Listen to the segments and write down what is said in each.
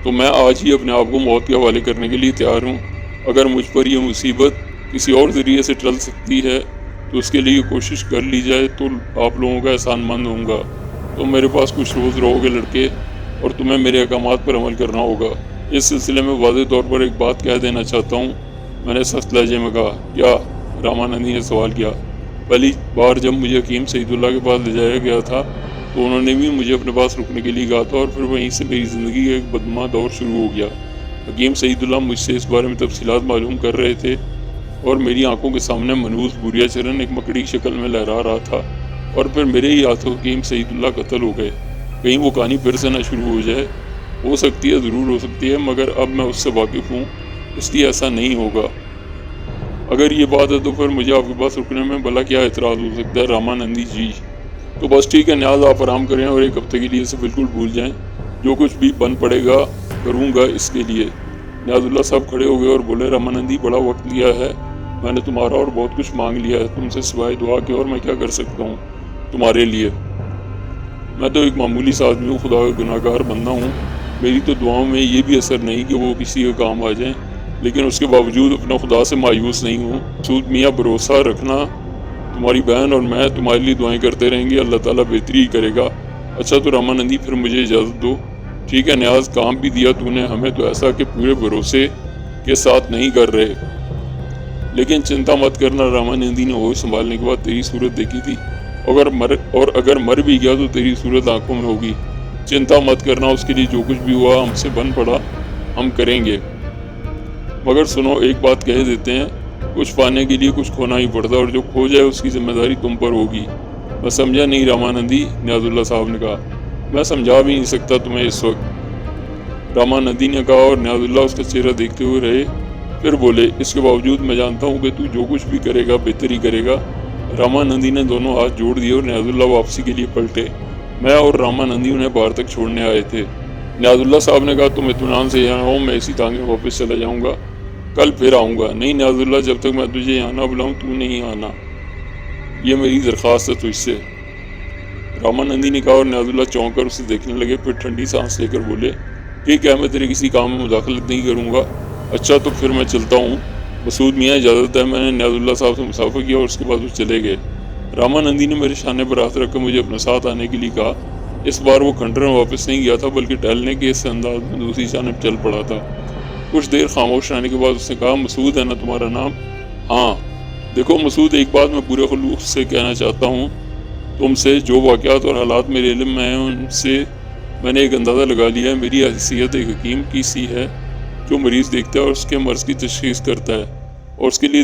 تو میں آج ہی اپنے آپ کو موت کے حوالے کرنے کے لیے تیار ہوں۔ اگر مجھ پر یہ مصیبت کسی اور ذریعے سے ٹل سکتی ہے تو اس کے لیے کوشش کر لی جائے تو آپ لوگوں کا احسان مند ہوں گا۔ تم میرے پاس کچھ روز رہو گے لڑکے، اور تمہیں میرے احکامات پر عمل کرنا ہوگا۔ اس سلسلے میں واضح طور پر ایک بات کہہ دینا چاہتا ہوں، میں نے سخت لہجے میں کہا۔ کیا؟ رامانندی نے سوال کیا۔ پہلی بار جب مجھے حکیم سعید اللہ کے پاس لے جایا گیا تھا تو انہوں نے بھی مجھے اپنے پاس رکنے کے لیے کہا تھا، اور پھر وہیں سے میری زندگی کا ایک بدنما دور شروع ہو گیا۔ حکیم سعید اللہ مجھ سے اس بارے میں تفصیلات معلوم کر رہے تھے، اور میری آنکھوں کے سامنے منحوس بوریا چرن ایک مکڑی کی شکل میں لہرا رہا تھا، اور پھر میرے ہی ہاتھوں حکیم سعید اللہ قتل ہو گئے۔ کہیں وہ کہانی پھر سے نہ شروع ہو جائے۔ ہو سکتی ہے، ضرور ہو سکتی ہے، مگر اب میں اس سے واقف ہوں، اس لیے ایسا نہیں ہوگا۔ اگر یہ بات ہے تو پھر مجھے آپ کے پاس رکنے میں بھلا کیا اعتراض ہو سکتا ہے رامانندی جی؟ تو بس ٹھیک ہے، نیاز آپ آرام کریں اور ایک ہفتے کے لیے اسے بالکل بھول جائیں۔ جو کچھ بھی بن پڑے گا کروں گا اس کے لیے۔ نیاز اللہ صاحب کھڑے ہو گئے اور بولے، رامانندی بڑا وقت لیا ہے، میں نے تمہارا اور بہت کچھ مانگ لیا ہے، تم سے سوائے دعا کے اور میں کیا کر سکتا ہوں تمہارے لیے؟ میں تو ایک معمولی سا آدمی ہوں، خدا کا گناہ گار بندہ ہوں، میری تو دعاؤں میں یہ بھی اثر نہیں کہ وہ کسی کے کام آ جائیں، لیکن اس کے باوجود اپنا خدا سے مایوس نہیں ہوں۔ مسعود میاں، بھروسہ رکھنا، تمہاری بہن اور میں تمہارے لیے دعائیں کرتے رہیں گے، اللہ تعالیٰ بہتری ہی کرے گا۔ اچھا تو رامانندی، پھر مجھے اجازت دو۔ ٹھیک ہے نیاز، کام بھی دیا تو نے ہمیں، تو ایسا کہ پورے بھروسے کے ساتھ نہیں کر رہے، لیکن چنتا مت کرنا، رامانندی نے ہوش سنبھالنے کے بعد تیری صورت دیکھی تھی، اگر مر بھی گیا تو تیری صورت آنکھوں میں ہوگی۔ چنتا مت کرنا، اس کے لیے جو کچھ بھی ہوا ہم سے بن پڑا ہم کریں گے، مگر سنو ایک بات کہہ دیتے ہیں، کچھ پانے کے لیے کچھ کھونا ہی پڑتا، اور جو کھو جائے اس کی ذمہ داری تم پر ہوگی۔ میں سمجھا نہیں رامانندی، نیاز اللہ صاحب نے کہا۔ میں سمجھا بھی نہیں سکتا تمہیں اس وقت، رامانندی نے کہا، اور نیاز اللہ اس کا چہرہ دیکھتے ہوئے رہے۔ پھر بولے، اس کے باوجود میں جانتا ہوں کہ تو جو کچھ بھی کرے گا بہتر ہی کرے گا۔ رامانندی نے دونوں ہاتھ جوڑ دیے اور نیاز اللہ واپسی کے لیے پلٹے۔ میں اور رامانندی انہیں باہر تک چھوڑنے آئے تھے۔ نیاز اللہ صاحب نے کہا، تم اطمینان سے یہاں رہو، میں اسی ٹانگے واپس چلا جاؤں گا، کل پھر آؤں گا۔ نہیں نیاز اللہ، جب تک میں تجھے یہاں نہ بلاؤں تو نہیں آنا، یہ میری درخواست ہے تجھ سے، رامانندی نے کہا، اور نیاز اللہ چونک کر اسے دیکھنے لگے، پھر ٹھنڈی سانس لے کر بولے، ٹھیک ہے، میں تیرے کسی کام میں مداخلت نہیں کروں گا۔ اچھا تو پھر میں چلتا ہوں، مسعود میاں اجازت ہے۔ میں نے نیاز اللہ صاحب سے مسافہ کیا اور اس کے بعد وہ چلے گئے۔ رامانندی نے میرے شانے پر ہاتھ رکھ کر مجھے اپنے ساتھ آنے کے لیے کہا۔ اس بار وہ کھنڈر میں واپس نہیں گیا تھا، بلکہ ٹہلنے کے اس انداز میں دوسری جانب چل پڑا تھا۔ کچھ دیر خاموش رہنے کے بعد اس نے کہا، مسعود ہے نا تمہارا نام؟ ہاں۔ دیکھو مسعود، ایک بات میں پورے خلوص سے کہنا چاہتا ہوں تم سے، جو واقعات اور حالات میرے علم میں ہیں ان سے میں نے ایک اندازہ لگا لیا ہے۔ میری حیثیت ایک حکیم کی سی ہے جو مریض دیکھتا ہے اور اس کے مرض کی تشخیص کرتا ہے اور اس کے لیے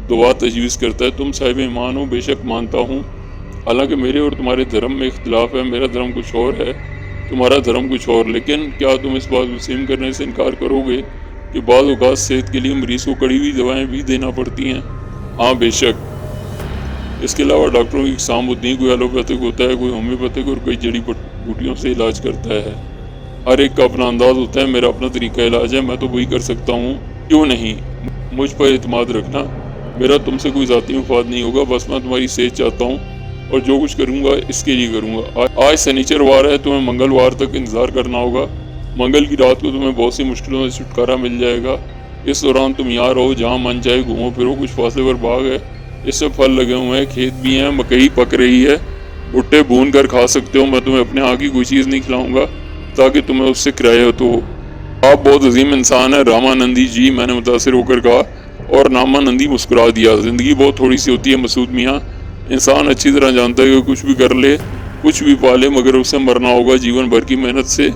دوا تجویز کرتا ہے۔ تم صاحب ایمان ہو، بے شک مانتا ہوں، حالانکہ میرے اور تمہارے دھرم میں اختلاف ہے، میرا دھرم کچھ اور ہے، تمہارا دھرم کچھ اور، لیکن کیا تم اس بات کو تسلیم کرنے سے انکار کرو گے کہ بعض اوقات صحت کے لیے مریض کو کڑی ہوئی دوائیں بھی دینا پڑتی ہیں؟ ہاں بے شک۔ اس کے علاوہ ڈاکٹروں کی اقسام ہوتی ہیں، کوئی ایلوپیتھک ہوتا ہے، کوئی ہومیوپیتھک، اور کئی جڑی بوٹیوں سے علاج کرتا ہے۔ ہر ایک کا اپنا انداز ہوتا ہے، میرا اپنا طریقہ علاج ہے، میں تو وہی کر سکتا ہوں۔ کیوں نہیں؟ مجھ پر اعتماد رکھنا، میرا تم سے کوئی ذاتی مفاد نہیں ہوگا، بس میں تمہاری صحت چاہتا ہوں اور جو کچھ کروں گا اس کے لیے کروں گا۔ آج سنیچر وار ہے، تمہیں منگل وار تک انتظار کرنا ہوگا۔ منگل کی رات کو تمہیں بہت سی مشکلوں سے چھٹکارا مل جائے گا۔ اس دوران تم یہاں رہو، جہاں من چاہے گھومو پھرو، کچھ فاصلے پر باغ ہے، اس سے پھل لگے ہوئے ہیں، کھیت بھی ہیں، مکئی پک رہی ہے، بھٹے بھون کر کھا سکتے ہو۔ میں تمہیں اپنے ہاں کی کوئی چیز نہیں کھلاؤں گا تاکہ تمہیں اس سے کرایہ تو ہو۔ آپ بہت عظیم انسان ہیں رامانندی جی، میں نے متاثر ہو کر کہا، اور رامانندی مسکرا دیا۔ زندگی بہت تھوڑی سی ہوتی ہے مسعود میاں، انسان اچھی طرح جانتا ہے کہ کچھ بھی کر لے، کچھ بھی پا لے، مگر اسے مرنا ہوگا، جیون بھر کی محنت سے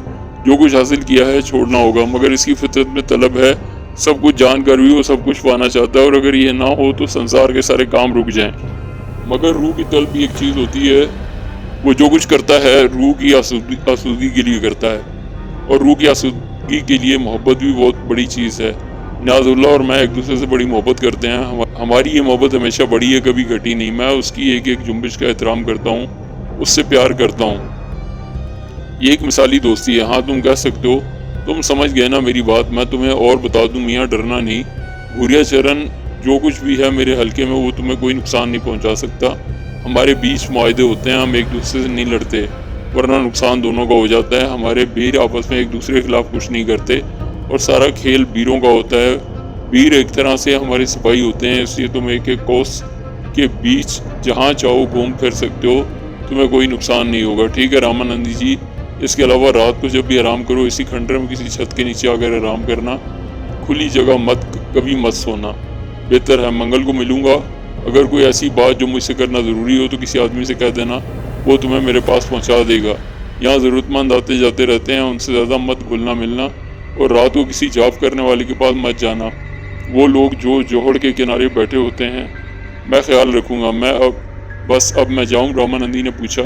جو کچھ حاصل کیا ہے چھوڑنا ہوگا، مگر اس کی فطرت میں طلب ہے، سب کچھ جان کر بھی وہ سب کچھ پانا چاہتا ہے، اور اگر یہ نہ ہو تو سنسار کے سارے کام رک جائیں۔ مگر روح کی طلب بھی ایک چیز ہوتی ہے، وہ جو کچھ کرتا ہے روح کی آسودگی کے لیے کرتا ہے، اور روح کی آسودگی کے لیے محبت بھی بہت بڑی چیز ہے۔ نیاز اللہ اور میں ایک دوسرے سے بڑی محبت کرتے ہیں، ہماری یہ محبت ہمیشہ بڑی ہے، کبھی گھٹی نہیں۔ میں اس کی ایک ایک جنبش کا احترام کرتا ہوں، اس سے پیار کرتا ہوں، یہ ایک مثالی دوستی ہے۔ ہاں تم کہہ سکتے ہو، تم سمجھ گئے نا میری بات۔ میں تمہیں اور بتا دوں میاں، ڈرنا نہیں، بھوریا چرن جو کچھ بھی ہے میرے حلقے میں وہ تمہیں کوئی نقصان نہیں پہنچا سکتا۔ ہمارے بیچ معاہدے ہوتے ہیں، ہم ایک دوسرے سے نہیں لڑتے۔ ورنہ نقصان دونوں کا ہو جاتا ہے۔ ہمارے بیر آپس میں ایک دوسرے کے خلاف کچھ نہیں کرتے اور سارا کھیل بیروں کا ہوتا ہے۔ بیر ایک طرح سے ہمارے سپاہی ہوتے ہیں، اس لیے تم ایک ایک کوس کے بیچ جہاں چاہو گھوم پھر سکتے ہو، تمہیں کوئی نقصان نہیں ہوگا۔ ٹھیک ہے رامانندی جی، اس کے علاوہ رات کو جب بھی آرام کرو اسی کھنڈر میں کسی چھت کے نیچے آ کر آرام کرنا، کھلی جگہ کبھی مت سونا، بہتر ہے۔ منگل کو ملوں گا، اگر کوئی ایسی بات جو مجھ سے کرنا ضروری ہو تو کسی آدمی سے کہہ دینا، وہ تمہیں میرے پاس پہنچا دے گا۔ یہاں ضرورت مند آتے جاتے رہتے ہیں، ان سے زیادہ مت گھلنا ملنا، اور رات کو کسی جاب کرنے والے کے پاس مت جانا، وہ لوگ جو جوہڑ کے کنارے بیٹھے ہوتے ہیں۔ میں خیال رکھوں گا۔ اب میں جاؤں؟ رامانندی نے پوچھا۔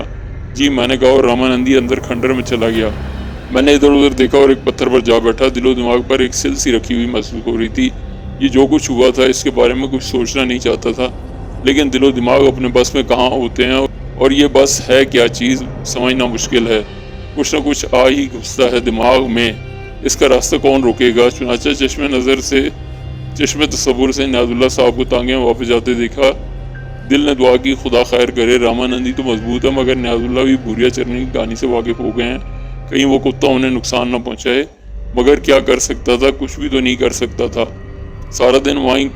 جی، میں نے کہا، اور رامانندی اندر کھنڈر میں چلا گیا۔ میں نے ادھر ادھر دیکھا اور ایک پتھر پر جا بیٹھا۔ دل و دماغ پر ایک سل سی رکھی ہوئی محسوس ہو رہی تھی۔ یہ جو کچھ ہوا تھا اس کے بارے میں کچھ سوچنا نہیں چاہتا تھا، لیکن دل و دماغ اپنے بس میں کہاں ہوتے ہیں، اور یہ بس ہے کیا چیز سمجھنا مشکل ہے۔ کچھ نہ کچھ آ ہی گھستا ہے دماغ میں، اس کا راستہ کون روکے گا؟ چنانچہ چشم تصور سے نیاز اللہ صاحب کو تانگے میں واپس جاتے دیکھا۔ دل نے دعا کی، خدا خیر کرے، رامانندی تو مضبوط ہے، مگر نیاز اللہ بھی بھوریا چرن کی کہانی سے واقف ہو گئے ہیں، کہیں وہ کتا انہیں نقصان نہ پہنچائے۔ مگر کیا کر سکتا تھا؟ کچھ بھی تو نہیں کر سکتا تھا۔ سارا دن وہیں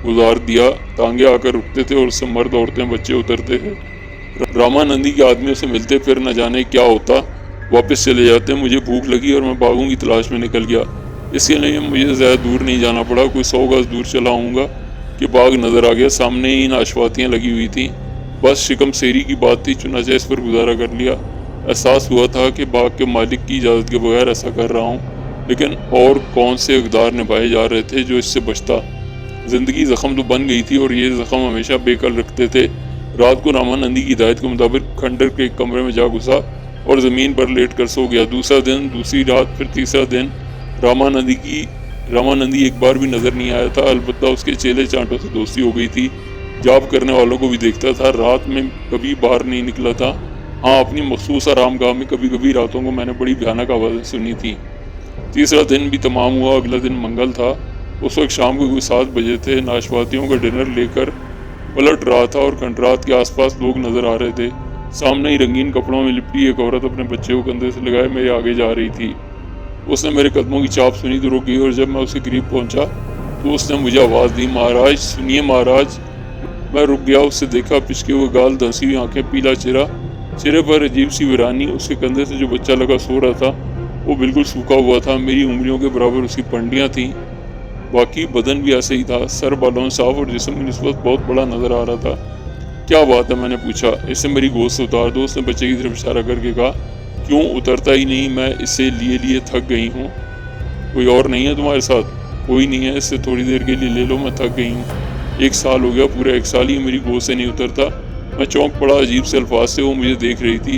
گزار دیا، تانگے آ کر رکتے تھے اور اس سے مرد عورتیں بچے اترتے تھے۔ رامانندی کے آدمیوں سے ملتے، پھر نہ جانے کیا ہوتا، واپس چلے جاتے۔ مجھے بھوک لگی اور میں باغوں کی تلاش میں نکل گیا۔ اس کے لیے مجھے زیادہ دور نہیں جانا پڑا، کوئی 100 گز دور چلا ہوں گا کہ باغ نظر آ گیا۔ سامنے ہی ناشپاتیاں لگی ہوئی تھیں، بس شکم سیری کی بات تھی، چنانچہ اس پر گزارا کر لیا۔ احساس ہوا تھا کہ باغ کے مالک کی اجازت کے بغیر ایسا کر رہا ہوں، لیکن اور کون سے اقدار نبھائے جا رہے تھے جو اس سے بچتا۔ زندگی زخم تو بن گئی تھی اور یہ زخم ہمیشہ بے کل رکھتے تھے۔ رات کو رامانندی کی ہدایت کے مطابق کھنڈر کے ایک کمرے میں جا گھسا اور زمین پر لیٹ کر سو گیا۔ دوسرا دن، دوسری رات، پھر تیسرا دن، رامانندی ایک بار بھی نظر نہیں آیا تھا، البتہ اس کے چیلے چانٹوں سے دوستی ہو گئی تھی۔ جاب کرنے والوں کو بھی دیکھتا تھا، رات میں کبھی باہر نہیں نکلا تھا۔ ہاں، اپنی مخصوص آرام گاہ میں کبھی کبھی راتوں کو میں نے بڑی بھیانک آوازیں سنی تھی۔ تیسرا دن بھی تمام ہوا۔ اگلا دن منگل تھا۔ اس وقت شام کو کوئی 7 بجے تھے۔ ناشپاتیوں کا ڈنر لے کر پلٹ رہا تھا اور کھنڈرات کے آس پاس لوگ نظر آ رہے تھے۔ سامنے ہی رنگین کپڑوں میں لپٹی ایک عورت اپنے بچے کو کندھے سے لگائے میرے آگے جا رہی تھی۔ اس نے میرے قدموں کی چاپ سنی تو رک گئی، اور جب میں اس کے قریب پہنچا تو اس نے مجھے آواز دی، مہاراج سنیے مہاراج۔ میں رک گیا، اس سے دیکھا، پچکے ہوئے گال، دھنسی ہوئی آنکھیں، پیلا چہرہ، چہرے پر عجیب سی ویرانی۔ اس کے کندھے سے جو بچہ لگا سو رہا تھا وہ بالکل سوکھا ہوا تھا، میری انگلیوں کے برابر اس کی پنڈیاں تھیں، باقی بدن بھی ایسے ہی تھا، سر بالوں صاف اور جسم کی نسبت بہت بڑا نظر آ رہا تھا۔ کیا بات ہے؟ میں نے پوچھا۔ اسے میری گود سے اتار دو، اس نے بچے کی طرف اشارہ کر کے کہا۔ کیوں اترتا ہی نہیں؟ میں اسے لیے تھک گئی ہوں۔ کوئی اور نہیں ہے تمہارے ساتھ؟ کوئی نہیں ہے، اس سے تھوڑی دیر کے لیے لے لو، میں تھک گئی ہوں۔ 1 سال ہو گیا، پورا 1 سال ہی میری گود سے نہیں اترتا۔ میں چونک پڑا، عجیب سے الفاظ سے وہ مجھے دیکھ رہی تھی۔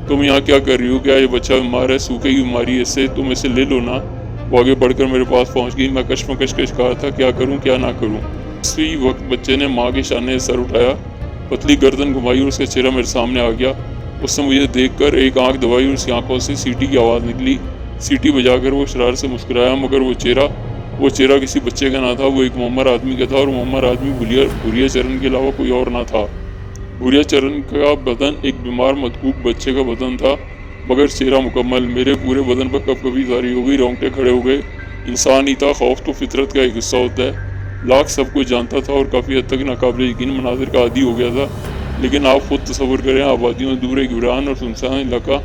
تم یہاں کیا کر رہی ہو؟ کیا یہ بچہ بیمار ہے؟ سوکھے کی بیماری ہے اسے، تم اسے لے لو نا۔ وہ آگے بڑھ کر میرے پاس پہنچ گئی۔ میں کشمکش کہا تھا، کیا کروں کیا نہ کروں۔ اسی وقت بچے نے ماں کے شانے سے سر اٹھایا، پتلی گردن گھمائی اور اس کا چہرہ میرے سامنے آ گیا۔ اس نے مجھے دیکھ کر ایک آنکھ دبائی اور اس کی آنکھوں سے سیٹی کی آواز نکلی۔ سیٹی بجا کر وہ شرارت سے مسکرایا، مگر وہ چہرہ کسی بچے کا نہ تھا، وہ ایک معمر آدمی کا تھا، اور معمر آدمی بھوریا چرن کے علاوہ کوئی اور نہ تھا۔ بھوریا چرن کا بدن ایک بیمار مدکوک بچے کا بدن تھا، مگر چہرہ مکمل۔ میرے پورے بدن پر کب کبھی طاری ہو گئی، رونگٹے کھڑے ہو گئے۔ انسان ہی تھا، خوف تو فطرت کا ایک حصہ ہوتا ہے۔ لاکھ سب کچھ جانتا تھا اور کافی حد تک ناقابل یقین مناظر کا عادی ہو گیا تھا، لیکن آپ خود تصور کریں، آبادیوں سے دور ایک ویران اور سنسان علاقہ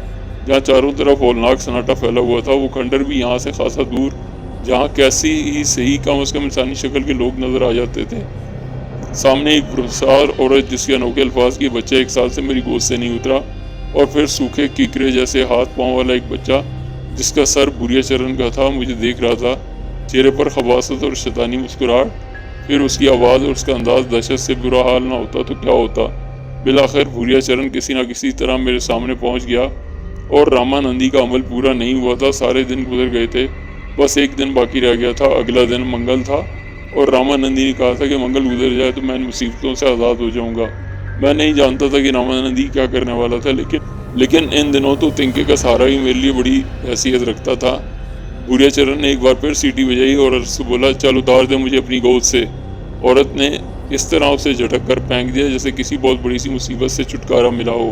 جہاں چاروں طرف ہولناک سناٹا پھیلا ہوا تھا، وہ کھنڈر بھی یہاں سے خاصا دور، جہاں کیسی ہی صحیح کم از کم انسانی شکل کے لوگ نظر آ جاتے تھے۔ سامنے ایک پرسار عورت جس کے انوکھے الفاظ کی بچہ 1 سال سے میری گود سے نہیں اترا، اور پھر سوکھے کیکرے جیسے ہاتھ پاؤں والا ایک بچہ جس کا سر بھوریا چرن کا تھا مجھے دیکھ رہا تھا، چہرے پر خباثت اور شیطانی مسکراہٹ، پھر اس کی آواز اور اس کا انداز۔ دہشت سے برا حال نہ ہوتا تو کیا ہوتا۔ بالآخر بھوریا چرن کسی نہ کسی طرح میرے سامنے پہنچ گیا، اور رامانندی کا عمل پورا نہیں ہوا تھا۔ سارے دن گزر گئے تھے، بس ایک دن باقی رہ گیا تھا۔ اگلا دن منگل تھا، اور رامانندی نے کہا تھا کہ منگل گزر جائے تو میں ان مصیبتوں سے آزاد ہو جاؤں گا۔ میں نہیں جانتا تھا کہ رامانندی کیا کرنے والا تھا، لیکن ان دنوں تو تنکے کا سہارا ہی میرے لیے بڑی حیثیت رکھتا تھا۔ بھوریا چرن نے ایک بار پھر سیٹی بجائی اور عورت سے بولا، چل اتار دے مجھے اپنی گود سے۔ عورت نے اس طرح اسے جھٹک کر پھینک دیا جیسے کسی بہت بڑی سی مصیبت سے چھٹکارا ملا ہو۔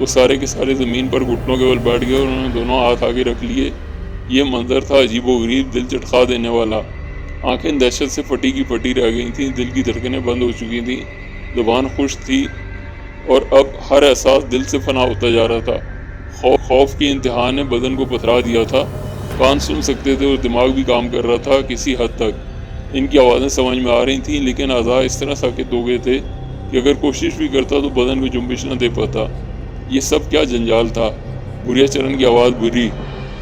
وہ سارے کے سارے زمین پر گھٹنوں کے بل بیٹھ گئے اور انہوں نے دونوں ہاتھ آگے رکھ لیے۔ یہ منظر تھا عجیب و غریب، دل چٹخا دینے والا۔ آنکھیں دہشت سے پھٹی کی پھٹی رہ گئی تھیں، دل کی دھڑکنیں بند ہو چکی تھیں، زبان خشک تھی اور اب ہر احساس دل سے فنا ہوتا جا رہا تھا۔ خوف کی انتہا نے بدن کو پتھرا دیا تھا۔ کان سن سکتے تھے اور دماغ بھی کام کر رہا تھا کسی حد تک۔ ان کی آوازیں سمجھ میں آ رہی تھیں، لیکن اعضاء اس طرح ساکت ہو گئے تھے کہ اگر کوشش بھی کرتا تو بدن کو جنبش نہ دے پاتا۔ یہ سب کیا جنجال تھا؟ بھوریا چرن کی آواز بھری،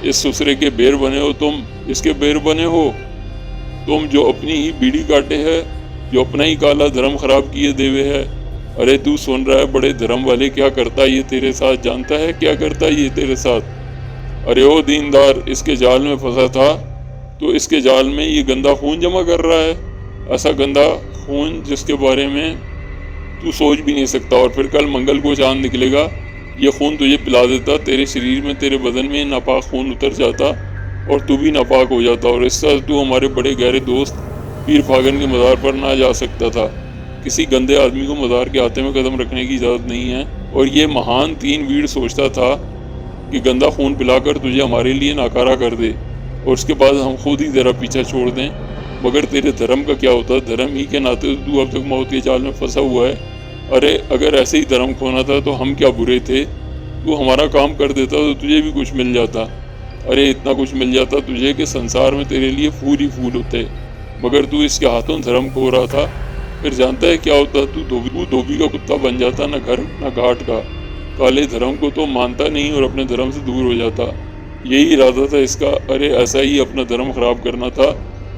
اس سسرے کے بیر بنے ہو تم، اس کے بیر بنے ہو تم جو اپنی ہی بیڑی کاٹے ہے، جو اپنا ہی کالا دھرم خراب کیے دیوے ہے۔ ارے تو سن رہا ہے بڑے دھرم والے، کیا کرتا یہ تیرے ساتھ؟ جانتا ہے کیا کرتا یہ تیرے ساتھ؟ ارے او دیندار، اس کے جال میں پھنسا تھا تو اس کے جال میں یہ گندا خون جمع کر رہا ہے، ایسا گندا خون جس کے بارے میں تو سوچ بھی نہیں سکتا۔ اور پھر کل منگل کو چاند نکلے گا، یہ خون تجھے پلا دیتا، تیرے شریر میں، تیرے بدن میں ناپاک خون اتر جاتا اور تو بھی ناپاک ہو جاتا، اور اس طرح تو ہمارے بڑے گہرے دوست پیر پھاگن کے مزار پر نہ جا سکتا تھا۔ کسی گندے آدمی کو مزار کے آتے میں قدم رکھنے کی اجازت نہیں ہے، اور یہ مہان تین ویر سوچتا تھا کہ گندا خون پلا کر تجھے ہمارے لیے ناکارہ کر دے اور اس کے بعد ہم خود ہی تیرا پیچھا چھوڑ دیں۔ مگر تیرے دھرم کا کیا ہوتا؟ دھرم ہی کے ناطے تو اب تک موت کے جال میں پھنسا ہوا ہے۔ ارے اگر ایسے ہی دھرم کھونا تھا تو ہم کیا برے تھے؟ تو ہمارا کام کر دیتا تو تجھے بھی کچھ مل جاتا۔ ارے اتنا کچھ مل جاتا تجھے کہ سنسار میں تیرے لیے پھول ہی پھول ہوتے، مگر تو اس کے ہاتھوں دھرم کھو رہا تھا۔ پھر جانتا ہے کیا ہوتا؟ تو دھوبی کا کتا بن جاتا، نہ گھر نہ گھاٹ کا۔ کالے دھرم کو تو مانتا نہیں اور اپنے دھرم سے دور ہو جاتا، یہی ارادہ تھا اس کا۔ ارے ایسا ہی اپنا دھرم خراب کرنا تھا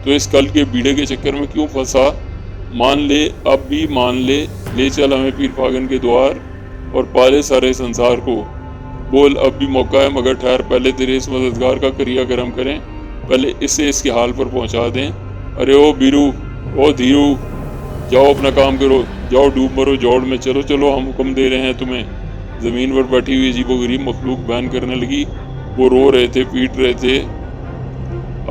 تو اس کل کے بیڑے کے چکر میں کیوں پھنسا؟ مان لے، اب بھی مان لے، لے چل ہمیں پیر پھاگن کے دوار اور پالے سارے سنسار کو۔ بول، اب بھی موقع ہے، مگر ٹھہر، پہلے تیرے اس مددگار کا کریا کرم کریں، پہلے اسے اس کے حال پر پہنچا دیں۔ ارے او بیرو، او دھیرو، جاؤ اپنا کام کرو، جاؤ ڈوب مرو جوڑ میں، چلو چلو ہم حکم دے رہے ہیں تمہیں۔ زمین پر بیٹھی ہوئی عجیب و غریب مخلوق بیان کرنے لگی۔ وہ رو رہے تھے، پیٹ رہے تھے،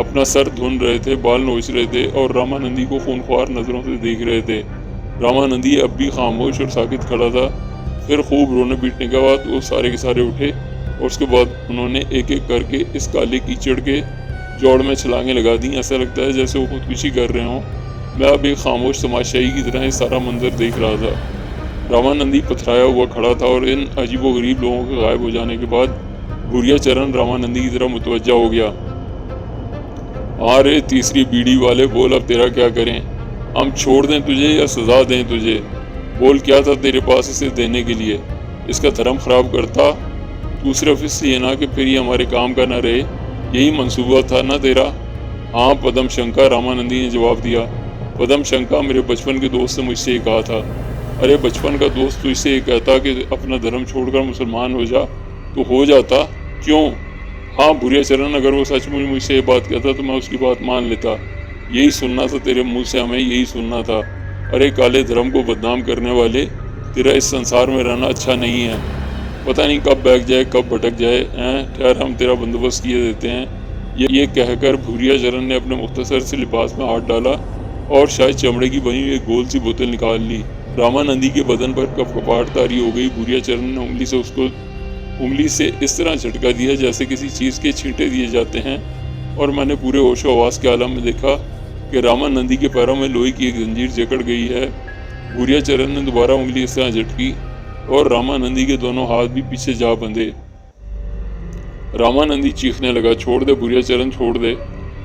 اپنا سر دھن رہے تھے، بال نوچ رہے تھے اور رامانندی کو خونخوار نظروں سے دیکھ رہے تھے۔ رامانندی اب بھی خاموش اور ساکت کھڑا تھا۔ پھر خوب رونے پیٹنے کے بعد وہ سارے کے سارے اٹھے اور اس کے بعد انہوں نے ایک ایک کر کے اس کالے کیچڑ کے جوڑ میں چھلانگیں لگا دیں۔ ایسا لگتا ہے جیسے وہ خودکشی کر رہے ہوں۔ میں اب ایک خاموش تماشائی کی طرح یہ سارا منظر دیکھ رہا تھا۔ رامانندی پتھرایا ہوا کھڑا تھا اور ان عجیب و غریب لوگوں کے غائب ہو جانے کے بعد بھوریا چرن رامانندی کی طرف متوجہ ہو گیا۔ ہاں رے تیسری بیڑی والے، بول اب تیرا کیا کریں؟ ہم چھوڑ دیں تجھے یا سزا دیں تجھے؟ بول کیا تھا تیرے پاس اسے دینے کے لیے؟ اس کا دھرم خراب کرتا تو صرف اس لیے نہ کہ پھر یہ ہمارے کام کا نہ رہے، یہی منصوبہ تھا نا تیرا؟ ہاں پدم شنکا، رامانندی نے جواب دیا۔ پدم شنکا، میرے بچپن کے دوست نے مجھ سے یہ کہا تھا۔ ارے بچپن کا دوست تو اس سے یہ کہتا کہ اپنا دھرم چھوڑ کر مسلمان ہو جا تو ہو جاتا، کیوں؟ ہاں بھوریا چرن، اگر وہ سچ مجھ سے یہ بات کہتا تو میں اس کی بات مان لیتا۔ یہی سننا تھا تیرے منہ سے، ہمیں یہی سننا تھا۔ ارے کالے دھرم کو بدنام کرنے والے، تیرا اس سنسار میں رہنا اچھا نہیں ہے، پتہ نہیں کب بیٹھ جائے کب بھٹک جائے۔ ٹھہر، ہم تیرا بندوبست کیے دیتے ہیں۔ یہ کہہ کر بھوریا چرن نے اپنے مختصر سے لباس میں ہاتھ ڈالا اور شاید چمڑے کی بنی ہوئی ایک گول سی بوتل نکال لی۔ رامانندی کے بدن پر کپکپاہٹ طاری ہو گئی۔ بھوریا چرن نے انگلی سے اس طرح جھٹکا دیا جیسے کسی چیز کے چھینٹے دیے جاتے ہیں، اور میں نے پورے ہوش و حواس کے عالم میں دیکھا کہ رامانندی کے پیروں میں لوہے کی ایک زنجیر جکڑ گئی ہے۔ بھوریا چرن نے دوبارہ انگلی اس طرح جھٹکی اور رامانندی کے دونوں ہاتھ بھی پیچھے جا بندھے۔ رامانندی چیخنے لگا، چھوڑ دے بھوریا چرن، چھوڑ دے،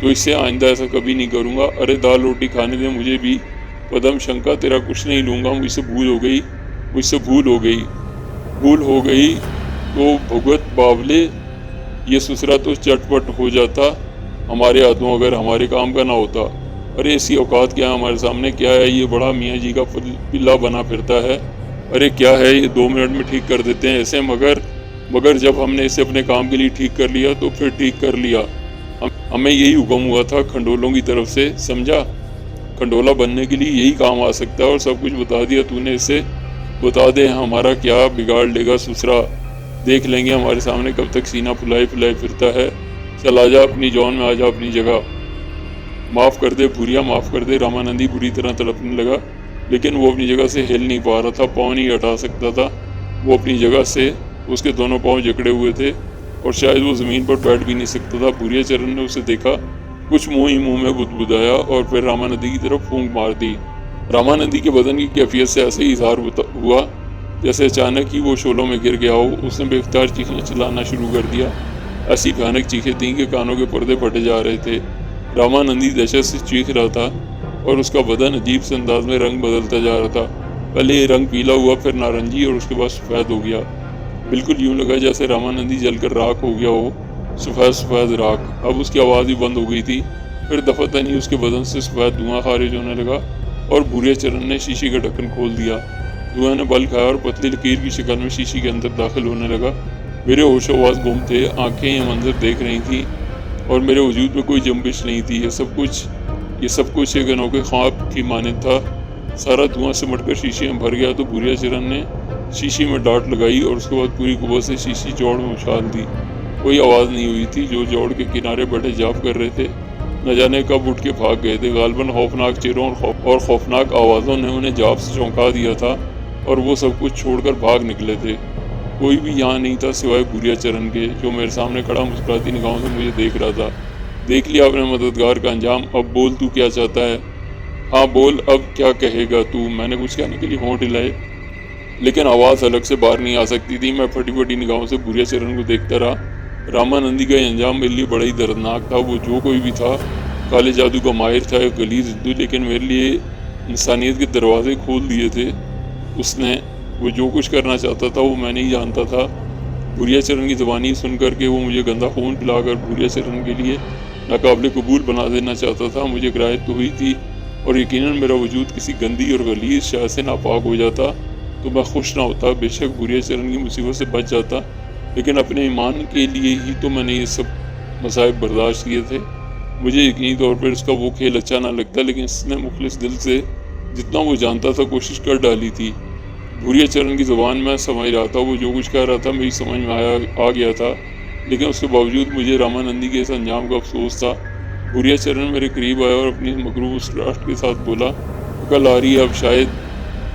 تو اس سے آئندہ ایسا کبھی نہیں کروں گا۔ ارے دال روٹی کھانے دے مجھے بھی، پدم شنکا، تیرا کچھ نہیں لوں گا، مجھ سے بھول ہو گئی تو بھگت باولے، یہ سسرا تو چٹ پٹ ہو جاتا ہمارے ہاتھوں اگر ہمارے کام کا نہ ہوتا۔ ارے اس کی اوقات کیا ہے ہمارے سامنے؟ کیا ہے یہ بڑا میاں جی کا پلا بنا پھرتا ہے؟ ارے کیا ہے یہ 2 منٹ میں ٹھیک کر دیتے ہیں ایسے، مگر جب ہم نے اسے اپنے کام کے لیے ٹھیک کر لیا تو پھر ٹھیک کر لیا۔ ہمیں یہی حکم ہوا تھا کھنڈولوں کی طرف سے، سمجھا؟ کھنڈولا بننے کے لیے یہی کام آ سکتا ہے، اور سب کچھ بتا دیا تو نے اسے۔ بتا دے ہمارا کیا بگاڑ لے گا سسرا، دیکھ لیں گے ہمارے سامنے کب تک سینہ پھلائے پھرتا ہے۔ چل آ جا اپنی جان میں، آ جا اپنی جگہ۔ معاف کر دے بھوریا، معاف کر دے۔ رامانندی بری طرح تڑپنے لگا۔ لیکن وہ اپنی جگہ سے ہل نہیں پا رہا تھا، پاؤں نہیں ہٹا سکتا تھا۔ وہ اپنی جگہ سے، اس کے دونوں پاؤں جکڑے ہوئے تھے اور شاید وہ زمین پر بیٹھ بھی نہیں سکتا تھا۔ بھوریا چرن نے اسے دیکھا، کچھ منہ میں بدبدایا اور پھر راماندی کی طرف پھونک مار دی۔ راماندی کے بدن کی کیفیت سے ایسے ہی اظہار ہوا جیسے اچانک ہی وہ شعلوں میں گر گیا ہو۔ اس نے بے اختیار چیخیں چلانا شروع کر دیا۔ ایسی بھیانک چیخیں تھیں کہ کانوں کے پردے پھٹے جا رہے تھے۔ راماندی دہشت سے چیخ رہا تھا اور اس کا بدن عجیب سے انداز میں رنگ بدلتا جا رہا تھا۔ پہلے یہ رنگ پیلا ہوا، پھر نارنجی اور اس کے بعد سفید ہو گیا۔ بالکل یوں لگا جیسے راماندی جل کر راکھ ہو گیا ہو، سفید راکھ۔ اب اس کی آواز بھی بند ہو گئی تھی۔ پھر دفتر اس کے بدن سے سفید دھواں خارج ہونے لگا اور بھوریا چرن نے شیشے کا ڈھکن کھول دیا۔ دھواں نے بل کھایا اور پتلی لکیر کی شکل میں شیشے کے اندر داخل ہونے لگا۔ میرے ہوش و حواس گم تھے، آنکھیں یہ منظر دیکھ رہی تھیں اور میرے وجود میں کوئی جنبش نہیں تھی۔ یہ سب کچھ ایک انوکھے خواب کی مانند تھا۔ سارا دھواں سمٹ کر شیشے میں بھر گیا تو بھوریا چرن نے شیشے میں ڈانٹ لگائی اور اس کے بعد پوری قوت سے شیشی جوڑ میں اچھال دی۔ کوئی آواز نہیں ہوئی تھی۔ جو جوڑ کے کنارے بیٹھے جاپ کر رہے تھے نہ جانے کب اٹھ کے بھاگ گئے تھے۔ غالباً خوفناک چہروں اور خوفناک آوازوں نے انہیں جاپ سے چونکا دیا تھا اور وہ سب کچھ چھوڑ کر بھاگ نکلے تھے۔ کوئی بھی یہاں نہیں تھا سوائے بھوریا چرن کے، جو میرے سامنے کھڑا مسکراتی نگاہوں سے مجھے دیکھ رہا تھا۔ دیکھ لیا اپنے مددگار کا انجام، اب بول تو کیا چاہتا ہے؟ ہاں بول، اب کیا کہے گا تو؟ میں نے کچھ کہنے کے لیے ہونٹ ہلائے لیکن آواز الگ سے باہر نہیں آ سکتی تھی۔ میں پھٹی پھٹی نگاہوں سے بھوریا چرن کو دیکھتا رہا۔ راماندی کا یہ انجام میرے لیے بڑا ہی دردناک تھا۔ وہ جو کوئی بھی تھا، کالے جادو کا ماہر تھا، ایک غلیظ ہندو، لیکن میرے لیے انسانیت کے دروازے کھول دیے تھے اس نے۔ وہ جو کچھ کرنا چاہتا تھا وہ میں نہیں جانتا تھا۔ بھوریا چرن کی زبانی سن کر کے وہ مجھے گندا خون پلا کر بھوریا چرن کے لیے ناقابل قبول بنا دینا چاہتا تھا۔ مجھے گرایت تو ہوئی تھی اور یقیناً میرا وجود کسی گندی اور غلیظ شے سے ناپاک ہو جاتا تو میں خوش نہ ہوتا۔ بے شک بھوریا چرن کی مصیبت سے بچ جاتا، لیکن اپنے ایمان کے لیے ہی تو میں نے یہ سب مصائب برداشت کیے تھے۔ مجھے یقینی طور پر اس کا وہ کھیل اچھا نہ لگتا، لیکن اس نے مخلص دل سے جتنا وہ جانتا تھا کوشش کر ڈالی تھی۔ بھوریا چرن کی زبان میں سمجھ رہا تھا، وہ جو کچھ کہہ رہا تھا میری سمجھ میں آ گیا تھا، لیکن اس کے باوجود مجھے راماندی کے اس انجام کا افسوس تھا۔ بھوریا چرن میرے قریب آیا اور اپنی مغرور مسکراہٹ کے ساتھ بولا، عقل آ رہی ہے اب شاید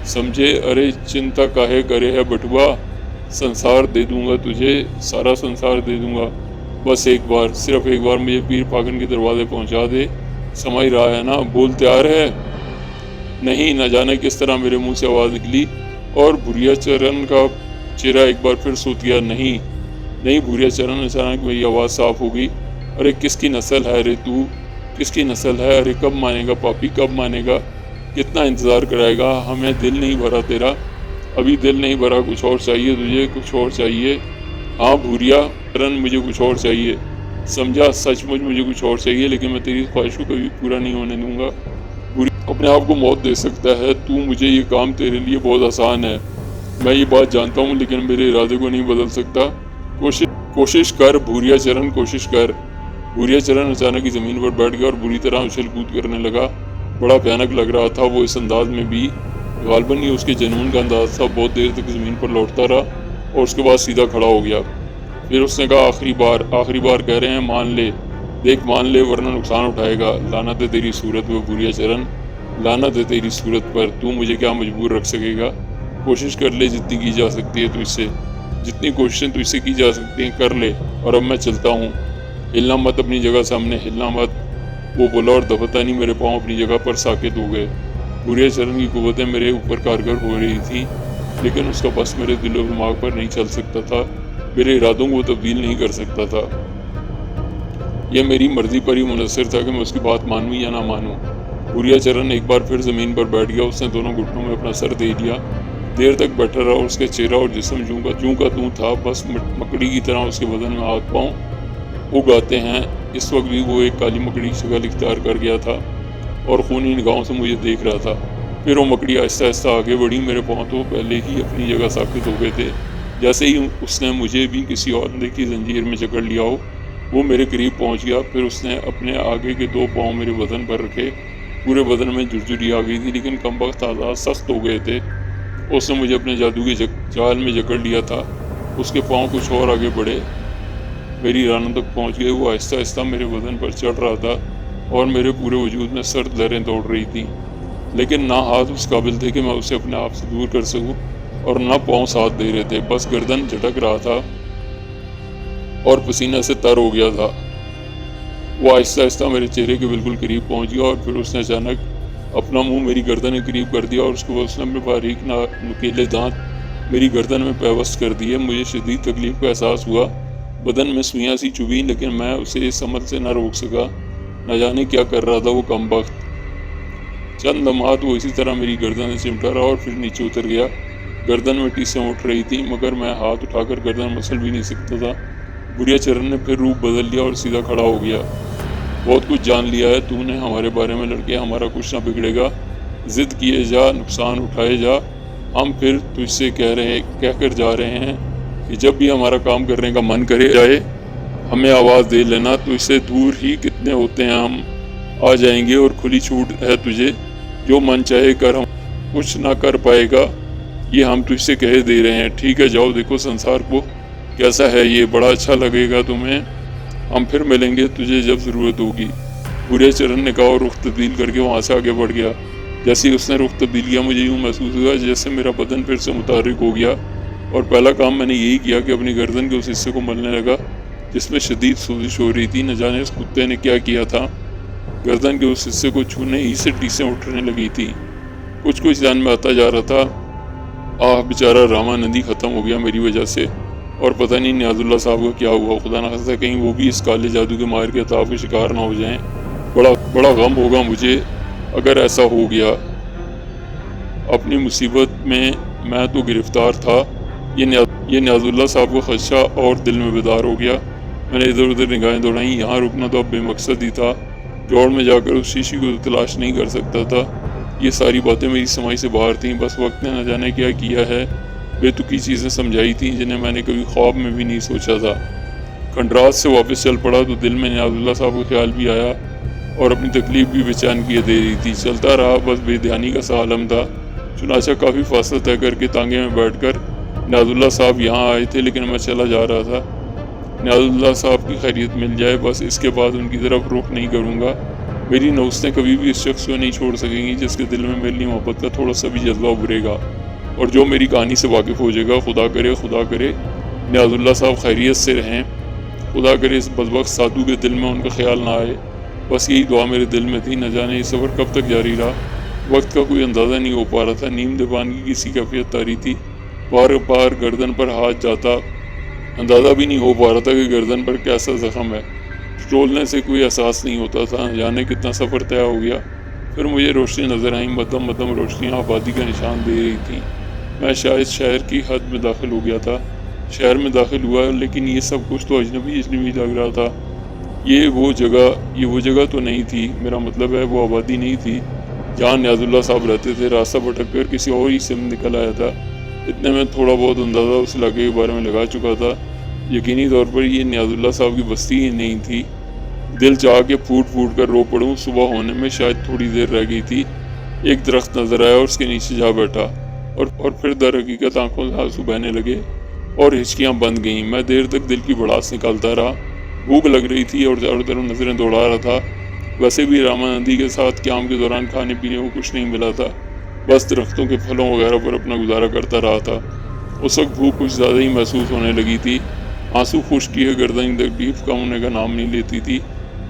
سمجھے؟ ارے چنتا کاہے کرے ہے بٹوا، سنسار دے دوں گا تجھے، سارا سنسار دے دوں گا۔ بس ایک بار، صرف ایک بار مجھے پیر پاگن کے دروازے پہنچا دے۔ سمجھ رہا ہے نا؟ بول تیار ہے؟ نہیں، نہ جانے کس طرح میرے منہ سے آواز نکلی اور بھوریا چرن کا چہرہ ایک بار پھر سوت گیا۔ نہیں بھوریا چرن، اچانک میری آواز صاف ہو گئی۔ ارے کس کی نسل ہے رے تو؟ کس کی نسل ہے؟ ارے کب مانے گا پاپی، کب مانے گا؟ کتنا انتظار کرائے گا؟ ہمیں دل نہیں بھرا تیرا؟ ابھی دل نہیں بھرا؟ کچھ اور چاہیے تجھے؟ کچھ اور چاہیے؟ ہاں بھوریا چرن، مجھے کچھ اور چاہیے، سمجھا؟ سچ مچ مجھے کچھ اور چاہیے، لیکن میں تیری خواہش کو کبھی پورا نہیں ہونے دوں گا۔ اپنے آپ کو موت دے سکتا ہے تو، مجھے یہ کام تیرے لیے بہت آسان ہے، میں یہ بات جانتا ہوں، لیکن میرے ارادے کو نہیں بدل سکتا۔ کوشش کر بھوریا چرن، کوشش کر۔ بھوریا چرن اچانک ہی زمین پر بیٹھ گیا اور بری طرح اچھل کود کرنے لگا۔ بڑا بھیانک لگ رہا تھا وہ اس انداز میں بھی، غالباً یہ اس کے جنون کا انداز تھا۔ بہت دیر تک زمین پر لوٹتا رہا اور اس کے بعد سیدھا کھڑا ہو گیا۔ پھر اس نے کہا، آخری بار کہہ رہے ہیں، مان لے، دیکھ مان لے ورنہ نقصان اٹھائے گا۔ لعنت ہے تیری صورت پر بھوریا چرن، لعنت ہے تیری صورت پر، تو مجھے کیا مجبور رکھ سکے گا؟ کوشش کر لے جتنی کی جا سکتی ہے، تو اس سے جتنی کوششیں تو اس سے کی جا سکتی ہیں کر لے۔ اور اب میں چلتا ہوں، ہلنا مت اپنی جگہ سے، ہم نے ہلنا مت۔ وہ بولا اور دفتانی میرے پاؤں اپنی جگہ پر ساکت ہو گئے۔ بھوریا چرن کی قوتیں میرے اوپر کارگر ہو رہی تھیں، لیکن اس کا بس میرے دل و دماغ پر نہیں چل سکتا تھا، میرے ارادوں کو تبدیل نہیں کر سکتا تھا۔ یہ میری مرضی پر ہی منحصر تھا کہ میں اس کی بات مانوں یا نہ مانوں۔ بھوریا چرن ایک بار پھر زمین پر بیٹھ گیا۔ اس نے دونوں گھٹنوں میں اپنا سر دے دیا، دیر تک بیٹھا رہا اور اس کے چہرہ اور جسم جوں کا توں تھا، بس مکڑی کی طرح اس کے بدن میں ہاتھ پاؤں اگاتے ہیں۔ اس وقت بھی وہ ایک کالی مکڑی کی شکل اختیار کر گیا تھا اور خونی نگاہوں سے مجھے دیکھ رہا تھا۔ پھر وہ مکڑی آہستہ آہستہ آگے بڑھی، میرے پاؤں تو پہلے ہی اپنی جگہ ساکت ہو گئے تھے، جیسے ہی اس نے مجھے بھی کسی اور اندیکھی زنجیر میں جکڑ لیا ہو۔ وہ میرے قریب پہنچ گیا، پھر اس نے اپنے آگے کے 2 پاؤں میرے بدن پر رکھے۔ پورے بدن میں جھرجھری آ گئی تھی، لیکن کمبخت اعضاء سخت ہو گئے تھے۔ اس نے مجھے اپنے جادو کے جال میں جکڑ لیا تھا۔ اس کے پاؤں کچھ اور آگے بڑھے، میری رانوں تک پہنچ گئے۔ وہ آہستہ آہستہ میرے بدن پر چڑھ رہا تھا اور میرے پورے وجود میں سرد لہریں دوڑ رہی تھیں۔ لیکن نہ ہاتھ اس قابل تھے کہ میں اسے اپنے آپ سے دور کر سکوں، اور نہ پاؤں ساتھ دے رہے تھے، بس گردن جھٹک رہا تھا اور پسینہ سے تر ہو گیا تھا۔ وہ آہستہ آہستہ میرے چہرے کے بالکل قریب پہنچ گیا، اور پھر اس نے اچانک اپنا منہ میری گردن کے قریب کر دیا، اور اس کے بعد اس نے اپنے باریک نکیلے دانت میری گردن میں پیوست کر دیے۔ مجھے شدید تکلیف کا احساس ہوا، بدن میں سوئیاں سی چبھیں، لیکن میں اسے اس عمل سے نہ روک سکا۔ نہ جانے کیا کر رہا تھا وہ کم بخت۔ چند لمحات وہ اسی طرح میری گردن سے چمٹا رہا اور پھر نیچے اتر گیا۔ گردن میں ٹیسیں اٹھ رہی تھی، مگر میں ہاتھ اٹھا کر گردن مسل بھی نہیں سکتا تھا۔ بھوریا چرن نے پھر روپ بدل لیا اور سیدھا کھڑا ہو گیا۔ بہت کچھ جان لیا ہے تو نے ہمارے بارے میں، لڑکے، ہمارا کچھ نہ بگڑے گا۔ ضد کیے جا، نقصان اٹھائے جا۔ ہم پھر تجھ سے کہہ کر جا رہے ہیں کہ جب بھی ہمارا کام کرنے کا من کرے جائے ہمیں آواز دے لینا، تجھ سے دور ہی کتنے ہوتے ہیں ہم آ جائیں گے، اور کھلی چھوٹ ہے تجھے، جو من چاہے کر، ہم کچھ نہ کر پائے گا، یہ ہم تجھ سے کہہ دے رہے ہیں۔ ٹھیک ہے، جاؤ دیکھو سنسار کو کیسا ہے، یہ بڑا اچھا لگے گا تمہیں، ہم پھر ملیں گے تجھے جب ضرورت ہوگی۔ بھوریا چرن نے کہا اور رخ تبدیل کر کے وہاں سے آگے بڑھ گیا۔ جیسے ہی اس نے رخ تبدیل کیا مجھے یوں محسوس ہوا جیسے میرا بدن پھر سے متحرک ہو گیا، اور پہلا کام میں نے یہی کیا کہ اپنی گردن کے اس حصے کو ملنے لگا جس میں شدید سوزش ہو رہی تھی۔ نہ جانے اس کتے نے کیا کیا تھا، گردن کے اس حصے کو چھونے ہی سے ٹیسیں اٹھنے لگی تھی۔ کچھ دھیان میں آتا جا رہا تھا۔ آہ بیچارہ رامانندی ختم ہو گیا میری وجہ سے، اور پتہ نہیں نیاز اللہ صاحب کو کیا ہوا۔ خدا نہ خواستہ کہیں وہ بھی اس کالے جادو کے ماہر کے عطا کے شکار نہ ہو جائیں۔ بڑا غم ہوگا مجھے اگر ایسا ہو گیا۔ اپنی مصیبت میں تو گرفتار تھا، یہ نیاز اللہ صاحب کو خدشہ اور دل میں بیدار ہو گیا۔ میں نے ادھر ادھر نگاہیں دوڑائیں، یہاں رکنا تو اب بے مقصد ہی تھا۔ جوڑ میں جا کر اس شیشی کو تلاش نہیں کر سکتا تھا۔ یہ ساری باتیں میری سمجھ سے باہر تھیں، بس وقت نے نہ جانے کیا کیا ہے، بے تکی چیزیں سمجھائی تھیں جنہیں میں نے کبھی خواب میں بھی نہیں سوچا تھا۔ کھنڈرات سے واپس چل پڑا تو دل میں نیاز اللہ صاحب کا خیال بھی آیا، اور اپنی تکلیف بھی بے چین کیے دے رہی تھی۔ چلتا رہا، بس بے دھیانی کا سا عالم تھا۔ چنانچہ کافی فاصلہ طے کر کے تانگے میں بیٹھ کر نیاز اللہ صاحب یہاں آئے تھے، لیکن میں چلا جا رہا تھا۔ نیاز اللہ صاحب کی خیریت مل جائے، بس اس کے بعد ان کی طرف رخ نہیں کروں گا۔ میری نوستیں کبھی بھی اس شخص کو نہیں چھوڑ سکیں گی جس کے دل میں میری محبت کا تھوڑا سا بھی جذبہ ابھرے گا، اور جو میری کہانی سے واقف ہو جائے گا۔ خدا کرے نیاز اللہ صاحب خیریت سے رہیں، خدا کرے اس بدبخت سادھو کے دل میں ان کا خیال نہ آئے۔ بس یہی دعا میرے دل میں تھی۔ نہ جانے یہ سفر کب تک جاری رہا، وقت کا کوئی اندازہ نہیں ہو پا رہا تھا۔ نیم دیوانگی کی سی کیفیت طاری تھی، بار بار گردن پر ہاتھ جاتا، اندازہ بھی نہیں ہو پا رہا تھا کہ گردن پر کیسا زخم ہے۔ ٹٹولنے سے کوئی احساس نہیں ہوتا تھا۔ جانے کتنا سفر طے ہو گیا۔ پھر مجھے روشنی نظر آئیں، مدھم روشنیاں آبادی کا نشان دے رہی تھیں۔ میں شاید شہر کی حد میں داخل ہو گیا تھا۔ شہر میں داخل ہوا، لیکن یہ سب کچھ تو اجنبی لگ رہا تھا۔ یہ وہ جگہ تو نہیں تھی، میرا مطلب ہے وہ آبادی نہیں تھی جہاں نیاز اللہ صاحب رہتے تھے۔ راستہ بھٹک کر کسی اور ہی سے نکل آیا تھا۔ اتنے میں تھوڑا بہت اندازہ اس علاقے کے بارے میں لگا چکا تھا۔ یقینی طور پر یہ نیاز اللہ صاحب کی بستی ہی نہیں تھی۔ دل چاہ کے پھوٹ کر رو پڑوں۔ صبح ہونے میں شاید تھوڑی دیر رہ گئی تھی۔ ایک درخت نظر آیا اور اس کے نیچے جا بیٹھا، اور پھر در حقیقت آنکھوں سے آنسو بہنے لگے اور ہچکیاں بند گئیں۔ میں دیر تک دل کی بڑاس نکالتا رہا۔ بھوک لگ رہی تھی اور چاروں طرف نظریں دوڑا رہا تھا۔ ویسے بھی رامانندی کے ساتھ قیام کے دوران کھانے پینے کو کچھ نہیں ملا تھا، بس درختوں کے پھلوں وغیرہ پر اپنا گزارا کرتا رہا تھا۔ اس وقت بھوک کچھ زیادہ ہی محسوس ہونے لگی تھی۔ آنسو خشک کیے گردن کی تکلیف کم ہونے کا نام نہیں لیتی تھی۔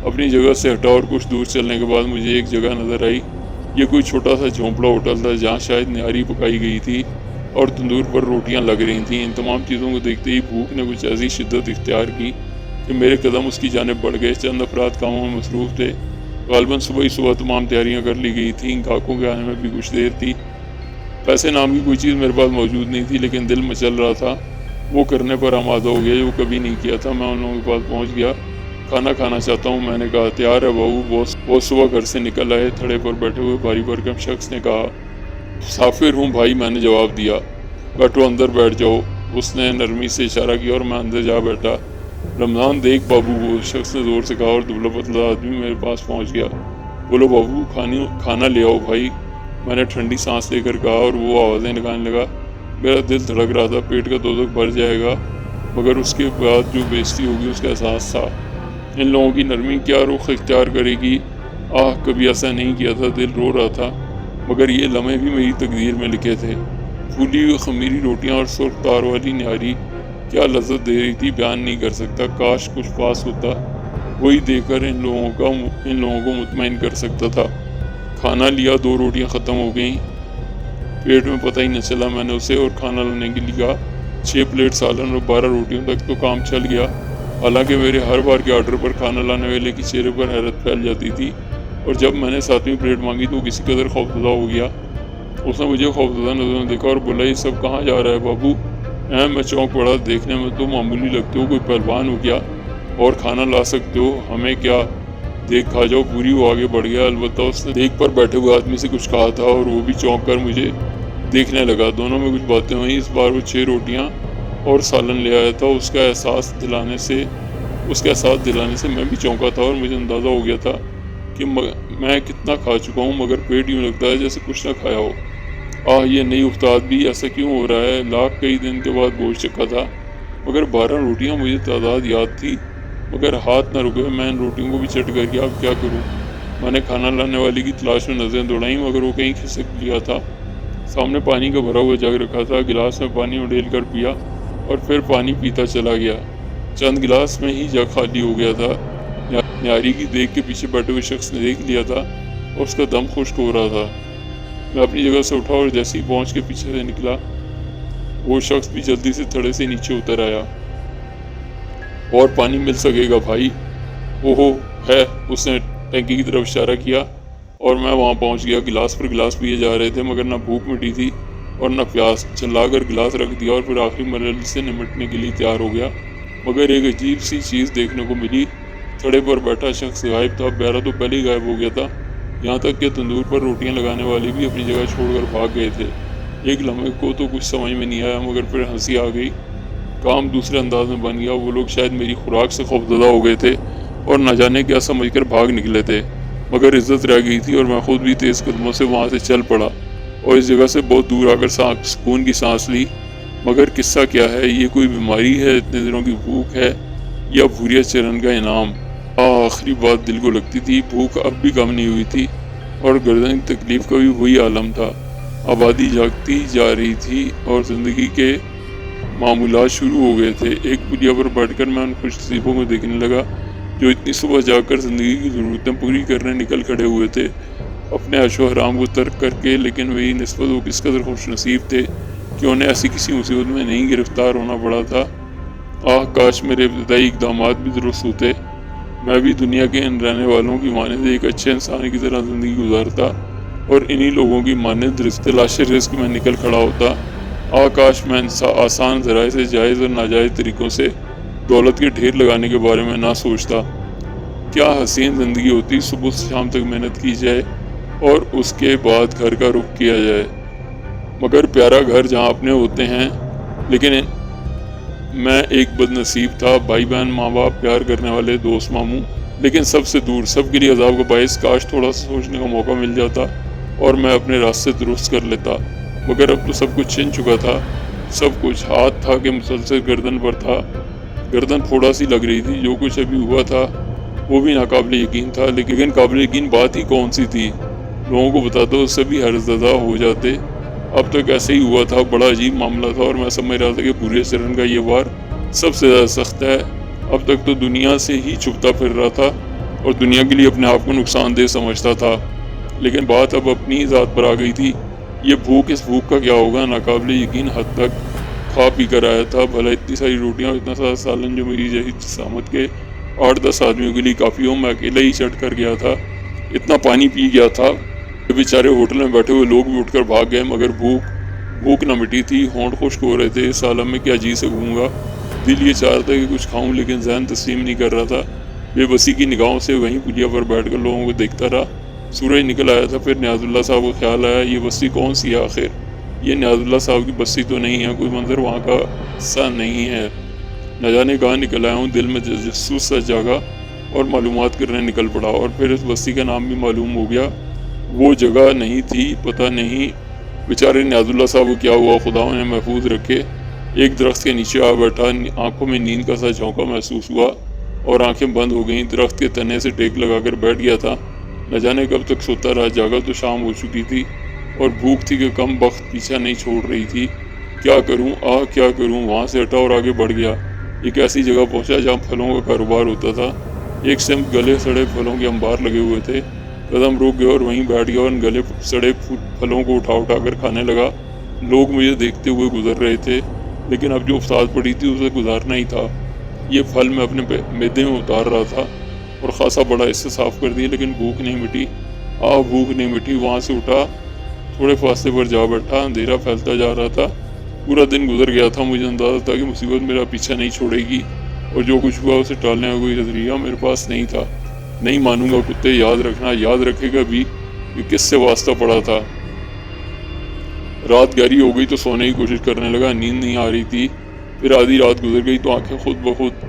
اپنی جگہ سے ہٹا اور کچھ دور چلنے کے بعد مجھے ایک جگہ نظر آئی۔ یہ کوئی چھوٹا سا جھونپڑا ہوٹل تھا جہاں شاید نہاری پکائی گئی تھی اور تندور پر روٹیاں لگ رہی تھیں۔ ان تمام چیزوں کو دیکھتے ہی بھوک نے کچھ ایسی شدت اختیار کی کہ میرے قدم اس کی جانب بڑھ گئے۔ چند افراد کاموں میں مصروف تھے۔ غالباً صبح تمام تیاریاں کر لی گئی تھیں۔ گاہکوں کے آنے میں بھی کچھ دیر تھی۔ پیسے نام کی کوئی چیز میرے پاس موجود نہیں تھی، لیکن دل مچل رہا تھا۔ وہ کرنے پر آمادہ ہو گیا جو کبھی نہیں کیا تھا۔ میں ان لوگوں کے پاس پہنچ گیا۔ کھانا کھانا چاہتا ہوں، میں نے کہا۔ تیار ہے بہو، بہت صبح گھر سے نکل آئے، تھڑے پر بیٹھے ہوئے بھاری بھرکم شخص نے کہا۔ مسافر ہوں بھائی، میں نے جواب دیا۔ بیٹھو، اندر بیٹھ جاؤ، اس نے نرمی سے اشارہ کیا اور میں اندر جا بیٹھا۔ رمضان دیکھ بابو، وہ شخص نے زور سے کہا، اور دبلا پتلا آدمی میرے پاس پہنچ گیا۔ بولو بابو، کھانا لے آؤ بھائی، میں نے ٹھنڈی سانس لے کر کہا، اور وہ آوازیں نکالنے لگا۔ میرا دل دھڑک رہا تھا، پیٹ کا دودک بھر جائے گا، مگر اس کے بعد جو بے عزتی ہوگی اس کا احساس تھا۔ ان لوگوں کی نرمی کیا رخ اختیار کرے گی؟ کبھی ایسا نہیں کیا تھا۔ دل رو رہا تھا۔ مگر یہ لمحے بھی میری تقدیر میں لکھے تھے۔ پھولی ہوئی خمیری روٹیاں اور سرخ تار والی نہاری کیا لذت دے رہی تھی، بیان نہیں کر سکتا۔ کاش کچھ پاس ہوتا، وہی دے کر ان لوگوں کو مطمئن کر سکتا تھا۔ کھانا لیا، 2 روٹیاں ختم ہو گئیں، پیٹ میں پتہ ہی نہ چلا۔ میں نے اسے اور کھانا لانے کے لیے کہا۔ 6 پلیٹ سالن اور 12 روٹیوں تک تو کام چل گیا، حالانکہ میرے ہر بار کے آرڈر پر کھانا لانے والے کے چہرے پر حیرت پھیل جاتی تھی، اور جب میں نے 7ویں پلیٹ مانگی تو کسی قدر خوفزدہ ہو گیا۔ اس نے مجھے خوفزدہ نظروں میں دیکھا اور بولا، یہ سب کہاں جا رہا ہے بابو؟ میں چونک پڑا، دیکھنے میں تو معمولی لگتے ہو، کوئی پہلوان ہو کیا؟ اور کھانا لا سکتے ہو، ہمیں کیا، دیکھ کھا جاؤ پوری۔ وہ آگے بڑھ گیا، البتہ اس نے دیکھ پر بیٹھے ہوئے آدمی سے کچھ کہا تھا اور وہ بھی چونک کر مجھے دیکھنے لگا۔ دونوں میں کچھ باتیں ہوئیں۔ اس بار وہ 6 روٹیاں اور سالن لے آیا تھا۔ اس کا احساس دلانے سے میں بھی چونکا تھا اور مجھے اندازہ ہو گیا تھا کہ میں کتنا کھا چکا ہوں، مگر پیٹ یوں لگتا ہے جیسے کچھ نہ کھایا ہو۔ یہ نئی افتاد بھی، ایسا کیوں ہو رہا ہے؟ لاکھ کئی دن کے بعد گوشت چکھا تھا، مگر 12 روٹیاں، مجھے تعداد یاد تھی، مگر ہاتھ نہ رکے۔ میں ان روٹیوں کو بھی چٹ کر گیا، اب کیا کروں؟ میں نے کھانا لانے والی کی تلاش میں نظریں دوڑائیں، مگر وہ کہیں کھسک گیا تھا۔ سامنے پانی کا بھرا ہوا جگ رکھا تھا، گلاس میں پانی اڈیل کر پیا اور پھر پانی پیتا چلا گیا۔ چند گلاس میں ہی جگ خالی ہو گیا تھا۔ نہاری کی دیگ کے پیچھے بیٹھے ہوئے شخص نے دیکھ لیا تھا اور اس کا دم خشک ہو رہا تھا۔ میں اپنی جگہ سے اٹھا اور جیسے ہی پہنچ کے پیچھے سے نکلا، وہ شخص بھی جلدی سے تھڑے سے نیچے اتر آیا۔ اور پانی مل سکے گا بھائی؟ اوہو ہے، اس نے ٹینکی کی طرف اشارہ کیا اور میں وہاں پہنچ گیا۔ گلاس پر گلاس پیے جا رہے تھے، مگر نہ بھوک مٹی تھی اور نہ پیاس۔ چلا کر گلاس رکھ دیا اور پھر آخری مرحلے سے نمٹنے کے لیے تیار ہو گیا، مگر ایک عجیب سی چیز دیکھنے کو ملی۔ تھڑے پر بیٹھا شخص غائب تھا، بیرا تو پہلے ہی غائب ہو گیا تھا، یہاں تک کہ تندور پر روٹیاں لگانے والے بھی اپنی جگہ چھوڑ کر بھاگ گئے تھے۔ ایک لمحے کو تو کچھ سمجھ میں نہیں آیا، مگر پھر ہنسی آ گئی۔ کام دوسرے انداز میں بن گیا۔ وہ لوگ شاید میری خوراک سے خوفزدہ ہو گئے تھے اور نہ جانے کیا سمجھ کر بھاگ نکلے تھے، مگر عزت رہ گئی تھی اور میں خود بھی تیز قدموں سے وہاں سے چل پڑا اور اس جگہ سے بہت دور آ کر سکون کی سانس لی۔ مگر قصہ کیا ہے؟ یہ کوئی بیماری ہے، اتنے دنوں کی بھوک ہے، یا بھوریا چرن کا انعام؟ آخری بات دل کو لگتی تھی۔ بھوک اب بھی کم نہیں ہوئی تھی اور گردن کی تکلیف کا بھی وہی عالم تھا۔ آبادی جاگتی جا رہی تھی اور زندگی کے معمولات شروع ہو گئے تھے۔ ایک پلیا پر بیٹھ کر میں ان خوش نصیبوں کو دیکھنے لگا جو اتنی صبح جا کر زندگی کی ضرورتیں پوری کرنے نکل کھڑے ہوئے تھے، اپنے عیش و حرام کو ترک کر کے، لیکن میری نسبت وہ کس قدر خوش نصیب تھے کہ انہیں ایسی کسی مصیبت میں نہیں گرفتار ہونا پڑا تھا۔ کاش میرے ابتدائی اقدامات بھی درست ہوتے، میں بھی دنیا کے ان رہنے والوں کی مانند ایک اچھے انسان کی طرح زندگی گزارتا اور انہی لوگوں کی مانند تلاش رزق میں نکل کھڑا ہوتا۔ کاش میں آسان ذرائع سے جائز اور ناجائز طریقوں سے دولت کے ڈھیر لگانے کے بارے میں نہ سوچتا۔ کیا حسین زندگی ہوتی، صبح سے شام تک محنت کی جائے اور اس کے بعد گھر کا رخ کیا جائے، مگر پیارا گھر جہاں اپنے ہوتے ہیں۔ لیکن میں ایک بد نصیب تھا، بھائی بہن، ماں باپ، پیار کرنے والے دوست ماموں، لیکن سب سے دور، سب کے لیے عذاب کا باعث۔ کاش تھوڑا سا سوچنے کا موقع مل جاتا اور میں اپنے راستے درست کر لیتا، مگر اب تو سب کچھ چھن چکا تھا۔ سب کچھ ہاتھ تھا کہ مسلسل گردن پر تھا، گردن پھوڑا سی لگ رہی تھی۔ جو کچھ ابھی ہوا تھا وہ بھی ناقابل یقین تھا، لیکن قابل یقین بات ہی کون سی تھی؟ لوگوں کو بتاتا تو سبھی حیرتزدہ ہو جاتے۔ اب تک ایسے ہی ہوا تھا، بڑا عجیب معاملہ تھا اور میں سمجھ رہا تھا کہ بھوریا چرن کا یہ وار سب سے زیادہ سخت ہے۔ اب تک تو دنیا سے ہی چھپتا پھر رہا تھا اور دنیا کے لیے اپنے آپ کو نقصان دہ سمجھتا تھا، لیکن بات اب اپنی ذات پر آ گئی تھی۔ یہ بھوک، اس بھوک کا کیا ہوگا؟ ناقابل یقین حد تک کھا پی کر آیا تھا، بھلا اتنی ساری روٹیاں اور اتنا سارا سالن جو میری جسامت کے 8-10 آدمیوں کے لیے کافی ہو، میں اکیلا ہی چٹ کر گیا تھا۔ اتنا پانی پی گیا تھا کہ بیچارے ہوٹل میں بیٹھے ہوئے لوگ بھی اٹھ کر بھاگ گئے، مگر بھوک نہ مٹی تھی، ہونٹ خشک ہو رہے تھے۔ اس عالم میں کیا جی سکوں گا؟ دل یہ چاہتا کہ کچھ کھاؤں، لیکن ذہن تسلیم نہیں کر رہا تھا۔ بے بسی کی نگاہوں سے وہیں پلیا پر بیٹھ کر لوگوں کو دیکھتا رہا۔ سورج نکل آیا تھا، پھر نیاز اللہ صاحب کو خیال آیا، یہ بستی کون سی ہے آخر؟ یہ نیاز اللہ صاحب کی بستی تو نہیں ہے، کوئی منظر وہاں کا سا نہیں ہے، نہ جانے کہاں نکل آیا ہوں۔ دل میں تجسس سا جاگا اور معلومات کرنے نکل پڑا، اور پھر اس بستی کا نام بھی معلوم ہو گیا۔ وہ جگہ نہیں تھی، پتہ نہیں بیچارے نیاز اللہ صاحب کو کیا ہوا، خدا انہیں محفوظ رکھے۔ ایک درخت کے نیچے آ بیٹھا، آنکھوں میں نیند کا سا جھونکا محسوس ہوا اور آنکھیں بند ہو گئیں۔ درخت کے تنے سے ٹیک لگا کر بیٹھ گیا تھا، نہ جانے کب تک سوتا رہا۔ جاگا تو شام ہو چکی تھی، اور بھوک تھی کہ کم وقت پیچھا نہیں چھوڑ رہی تھی۔ کیا کروں کیا کروں، وہاں سے ہٹا اور آگے بڑھ گیا۔ ایک ایسی جگہ پہنچا جہاں پھلوں کا کاروبار ہوتا تھا۔ ایک سمت گلے سڑے پھلوں کے انبار لگے ہوئے تھے۔ قدم روک گیا اور وہیں بیٹھ گیا اور ان گلے سڑے پھلوں کو اٹھا کر کھانے لگا۔ لوگ مجھے دیکھتے ہوئے گزر رہے تھے، لیکن اب جو افساد پڑی تھی اسے گزارنا ہی تھا۔ یہ پھل میں اپنے معدے میں اتار رہا تھا اور خاصا بڑا حصہ صاف کر دیا، لیکن بھوک نہیں مٹی۔ بھوک نہیں مٹی۔ وہاں سے اٹھا، تھوڑے فاصلے پر جا بیٹھا۔ اندھیرا پھیلتا جا رہا تھا۔ پورا دن گزر گیا تھا۔ مجھے اندازہ تھا کہ مصیبت میرا پیچھا نہیں چھوڑے گی، اور جو کچھ ہوا اسے ٹالنے کا کوئی نظریہ میرے پاس نہیں تھا۔ نہیں مانوں گا کتے، یاد رکھنا، یاد رکھے گا بھی کہ کس سے واسطہ پڑا تھا۔ رات گہری ہو گئی تو سونے کی کوشش کرنے لگا۔ نیند نہیں آ رہی تھی۔ پھر آدھی رات گزر گئی تو آنکھیں خود بخود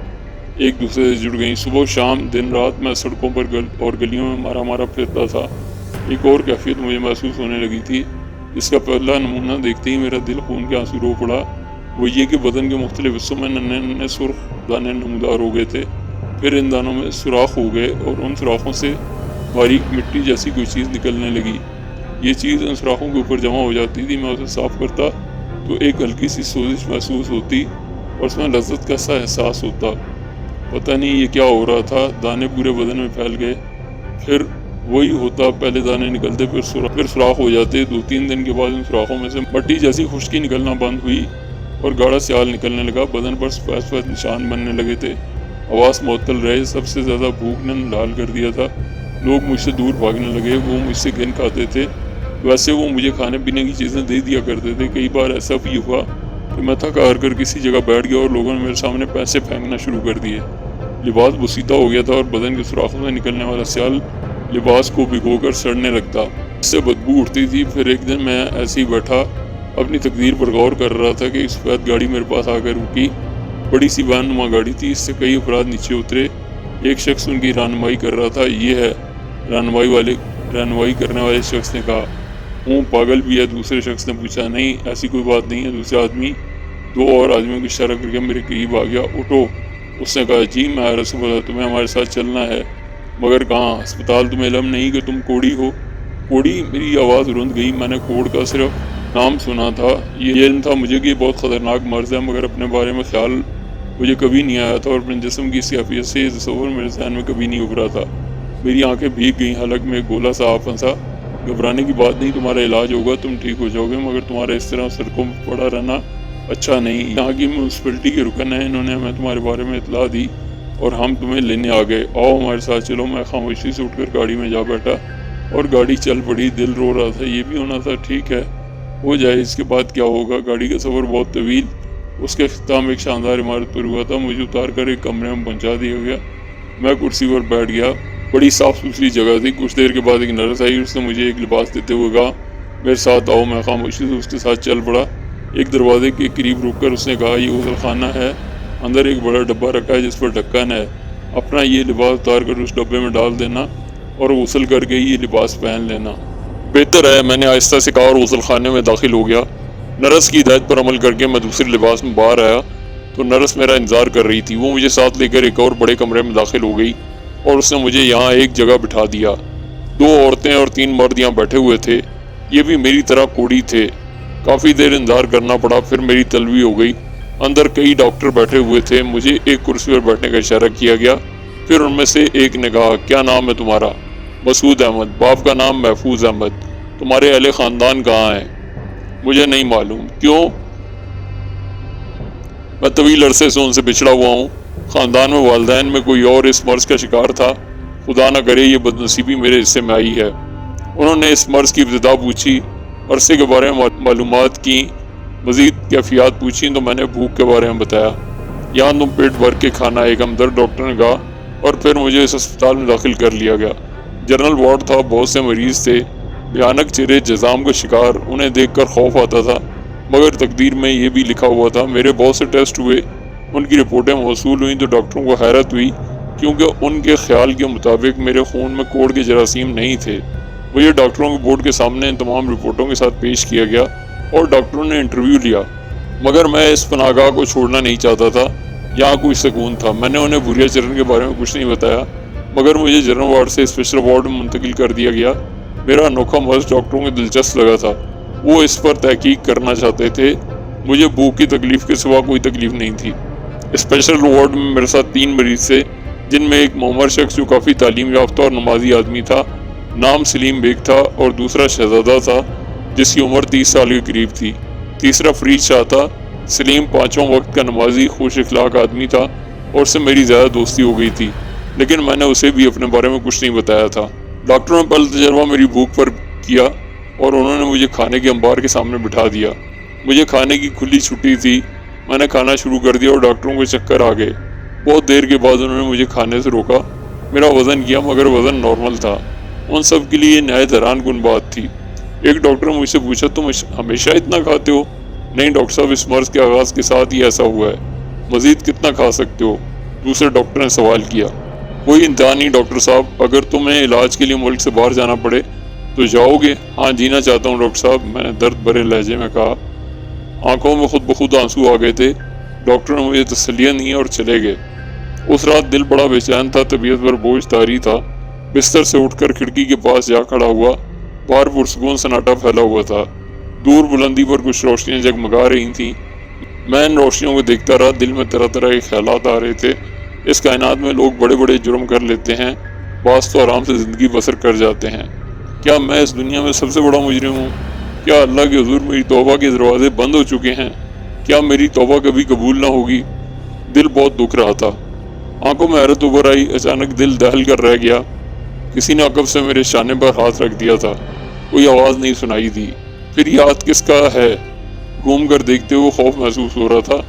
ایک دوسرے سے جڑ گئیں۔ صبح شام دن رات میں سڑکوں پر اور گلیوں میں مارا پھرتا تھا۔ ایک اور کیفیت مجھے محسوس ہونے لگی تھی، جس کا پہلا نمونہ دیکھتے ہی میرا دل خون کے آنسو رو پڑا۔ وہ یہ کہ بدن کے مختلف حصوں میں ننھے سرخ دانے نمودار ہو گئے تھے۔ پھر ان دانوں میں سوراخ ہو گئے اور ان سوراخوں سے باریک مٹی جیسی کوئی چیز نکلنے لگی۔ یہ چیز ان سوراخوں کے اوپر جمع ہو جاتی تھی۔ میں اسے صاف کرتا تو ایک ہلکی سی سوزش محسوس ہوتی اور اس میں لذت کا سا احساس ہوتا۔ پتہ نہیں یہ کیا ہو رہا تھا۔ دانے پورے بدن میں پھیل گئے۔ پھر وہی ہوتا، پہلے دانے نکلتے پھر سوراخ ہو جاتے۔ 2-3 دن کے بعد ان سوراخوں میں سے مٹی جیسی خشکی نکلنا بند ہوئی اور گاڑھا سیال نکلنے لگا۔ بدن پر سفید نشان بننے لگے تھے۔ حواس معطل رہے۔ سب سے زیادہ بھوک نے لال کر دیا تھا۔ لوگ مجھ سے دور بھاگنے لگے۔ وہ مجھ سے گھن کھاتے تھے۔ ویسے وہ مجھے کھانے پینے کی چیزیں دے دیا کرتے تھے۔ کئی بار ایسا بھی ہوا کہ میں تھک ہار کر کسی جگہ بیٹھ گیا اور لوگوں نے میرے سامنے پیسے پھینکنا شروع کر دیے۔ لباس بسیطہ ہو گیا تھا اور بدن کے سوراخوں سے نکلنے والا سیال لباس کو بھگو کر سڑنے لگتا۔ اس سے بدبو اٹھتی تھی۔ پھر ایک دن میں ایسے ہی بیٹھا اپنی تقدیر پر غور کر رہا تھا کہ ایک سفید گاڑی میرے پاس آ کر رکی۔ بڑی سی وین نما گاڑی تھی۔ اس سے کئی افراد نیچے اترے۔ ایک شخص ان کی رہنمائی کر رہا تھا۔ یہ ہے رہنمائی کرنے والے شخص نے کہا۔ پاگل بھی ہے؟ دوسرے شخص نے پوچھا۔ نہیں، ایسی کوئی بات نہیں ہے۔ دوسرے آدمی 2 اور آدمیوں کی اشارہ کر کے میرے قریب آ گیا۔ اٹھو، اس نے کہا۔ جی میں رسول اللہ، تمہیں ہمارے ساتھ چلنا ہے؟ مگر کہاں؟ ہسپتال؟ تمہیں علم نہیں کہ تم کوڑی ہو؟ کوڑی؟ میری آواز رند گئی۔ میں نے کوڑ کا صرف نام سنا تھا۔ یہ علم تھا مجھے کہ یہ بہت خطرناک مرض ہے، مگر اپنے بارے میں خیال مجھے کبھی نہیں آیا تھا اور اپنے جسم کی اس کیفیت سے یہ تصور میرے ذہن میں کبھی نہیں ابھرا تھا۔ میری آنکھیں بھیگ گئیں۔ حلق میں ایک گولا سا پھنسا۔ گھبرانے کی بات نہیں، تمہارا علاج ہوگا، تم ٹھیک ہو جاؤ گے، مگر تمہارا اس طرح سڑکوں میں پڑا رہنا اچھا نہیں۔ یہاں کی میونسپلٹی کے رکن ہیں، انہوں نے ہمیں تمہارے بارے میں اطلاع دی اور ہم تمہیں لینے آ گئے۔ آؤ ہمارے ساتھ چلو۔ میں خاموشی سے اٹھ کر گاڑی میں جا بیٹھا اور گاڑی چل پڑی۔ دل رو رہا تھا۔ یہ بھی ہونا تھا، ٹھیک ہے، ہو جائے، اس کے بعد کیا ہوگا۔ گاڑی کا سفر بہت طویل، اس کے اختتام ایک شاندار عمارت پر ہوا تھا۔ مجھے اتار کر ایک کمرے میں پہنچا دیا گیا۔ میں کرسی پر بیٹھ گیا۔ بڑی صاف ستھری جگہ تھی۔ کچھ دیر کے بعد ایک نرس آئی۔ اس نے مجھے ایک لباس دیتے ہوئے کہا، میرے ساتھ آؤ۔ میں خاموشی سے اس کے ساتھ چل پڑا۔ ایک دروازے کے قریب رک کر اس نے کہا، یہ غسل خانہ ہے، اندر ایک بڑا ڈبہ رکھا ہے جس پر ڈھکن ہے۔ اپنا یہ لباس اتار کر اس ڈبے میں ڈال دینا اور غسل کر کے یہ لباس پہن لینا۔ بہتر ہے، میں نے آہستہ سے کہا اور غسل خانے میں داخل ہو گیا۔ نرس کی ہدایت پر عمل کر کے میں دوسرے لباس میں باہر آیا تو نرس میرا انتظار کر رہی تھی۔ وہ مجھے ساتھ لے کر ایک اور بڑے کمرے میں داخل ہو گئی اور اس نے مجھے یہاں ایک جگہ بٹھا دیا۔ 2 عورتیں اور 3 مرد یہاں بیٹھے ہوئے تھے۔ یہ بھی میری طرح کوڑی تھے۔ کافی دیر انتظار کرنا پڑا، پھر میری طلبی ہو گئی۔ اندر کئی ڈاکٹر بیٹھے ہوئے تھے۔ مجھے ایک کرسی پر بیٹھنے کا اشارہ کیا گیا۔ پھر ان میں سے ایک نے کہا، کیا نام ہے تمہارا؟ مسعود احمد۔ باپ کا نام محفوظ احمد۔ تمہارے اہل خاندان کہاں ہیں؟ مجھے نہیں معلوم۔ کیوں؟ میں طویل عرصے سے ان سے بچھڑا ہوا ہوں۔ خاندان میں والدین میں کوئی اور اس مرض کا شکار تھا؟ خدا نہ کرے یہ بدنصیبی میرے حصے میں آئی ہے۔ انہوں نے اس مرض کی ابتدا پوچھی، عرصے کے بارے میں معلومات کی، مزید کیفیات پوچھیں تو میں نے بھوک کے بارے میں بتایا۔ یہاں تم پیٹ بھر کے کھانا، ایک ہمدرد ڈاکٹر نے کہا، اور پھر مجھے اس ہسپتال میں داخل کر لیا گیا۔ جنرل وارڈ تھا، بہت سے مریض تھے، بھیانک چہرے جزام کا شکار۔ انہیں دیکھ کر خوف آتا تھا، مگر تقدیر میں یہ بھی لکھا ہوا تھا۔ میرے بہت سے ٹیسٹ ہوئے، ان کی رپورٹیں موصول ہوئیں تو ڈاکٹروں کو حیرت ہوئی، کیونکہ ان کے خیال کے مطابق میرے خون میں کوڑ کے جراثیم نہیں تھے۔ مجھے ڈاکٹروں کے بورڈ کے سامنے ان تمام رپورٹوں کے ساتھ پیش کیا گیا اور ڈاکٹروں نے انٹرویو لیا، مگر میں اس پناہگاہ کو چھوڑنا نہیں چاہتا تھا۔ یہاں کوئی سکون تھا۔ میں نے انہیں بھوریا چرن کے بارے میں کچھ نہیں بتایا، مگر مجھے جنرل وارڈ سے اسپیشل وارڈ میں منتقل کر دیا گیا۔ میرا انوکھا مرض ڈاکٹروں کو دلچسپ لگا تھا۔ وہ اس پر تحقیق کرنا چاہتے تھے۔ مجھے بھوک کی تکلیف کے سوا کوئی تکلیف نہیں تھی۔ اسپیشل وارڈ میں میرے ساتھ 3 مریض تھے، جن میں ایک معمر شخص جو کافی تعلیم یافتہ اور نمازی آدمی تھا، نام سلیم بیگ تھا، اور دوسرا شہزادہ تھا جس کی عمر 30 سال کے قریب تھی۔ تیسرا فرید شاہ تھا۔ سلیم 5 وقت کا نمازی خوش اخلاق آدمی تھا اور اس سے میری زیادہ دوستی ہو گئی تھی، لیکن میں نے اسے بھی اپنے بارے میں کچھ نہیں بتایا تھا۔ ڈاکٹروں نے پہلا تجربہ میری بھوک پر کیا اور انہوں نے مجھے کھانے کے انبار کے سامنے بٹھا دیا۔ مجھے کھانے کی کھلی چھٹی تھی۔ میں نے کھانا شروع کر دیا اور ڈاکٹروں کو چکر آ گئے۔ بہت دیر کے بعد انہوں نے مجھے کھانے سے روکا۔ میرا وزن کیا مگر وزن نارمل تھا۔ ان سب کے لیے یہ نہایت حیران کن بات تھی۔ ایک ڈاکٹر نے مجھ سے پوچھا، تم ہمیشہ اتنا کھاتے ہو؟ نہیں ڈاکٹر صاحب، اس مرض کے آغاز کے ساتھ ہی ایسا ہوا ہے۔ مزید کتنا کھا سکتے ہو؟ دوسرے ڈاکٹر نے سوال کیا۔ کوئی انتہا نہیں ڈاکٹر صاحب، اگر تمہیں علاج کے لیے ملک سے باہر جانا پڑے تو جاؤ گے؟ ہاں جینا چاہتا ہوں ڈاکٹر صاحب، میں نے درد بھرے لہجے میں کہا۔ آنکھوں میں خود بخود آنسو آ گئے تھے۔ ڈاکٹر نے مجھے تسلیاں دی اور چلے گئے۔ اس رات دل بڑا بے چین تھا، طبیعت پر بوجھ طاری تھا۔ بستر سے اٹھ کر کھڑکی کے پاس جا کھڑا ہوا۔ باہر پرسکون سناٹا پھیلا ہوا تھا۔ دور بلندی پر کچھ روشنیاں جگمگا رہی تھیں۔ میں ان روشنیوں کو دیکھتا رہا۔ دل میں طرح طرح کے خیالات آ رہے تھے۔ اس کائنات میں لوگ بڑے بڑے جرم کر لیتے ہیں، بعض تو آرام سے زندگی بسر کر جاتے ہیں۔ کیا میں اس دنیا میں سب سے بڑا مجرم ہوں؟ کیا اللہ کے حضور میری توبہ کے دروازے بند ہو چکے ہیں؟ کیا میری توبہ کبھی قبول نہ ہوگی؟ دل بہت دکھ رہا تھا۔ آنکھوں میں حیرت ابھر آئی۔ اچانک دل دہل کر رہ گیا۔ کسی نے عقب سے میرے شانے پر ہاتھ رکھ دیا تھا۔ کوئی آواز نہیں سنائی دی۔ پھر یہ ہاتھ کس کا ہے؟ گھوم کر دیکھتے ہوئے خوف محسوس ہو رہا تھا۔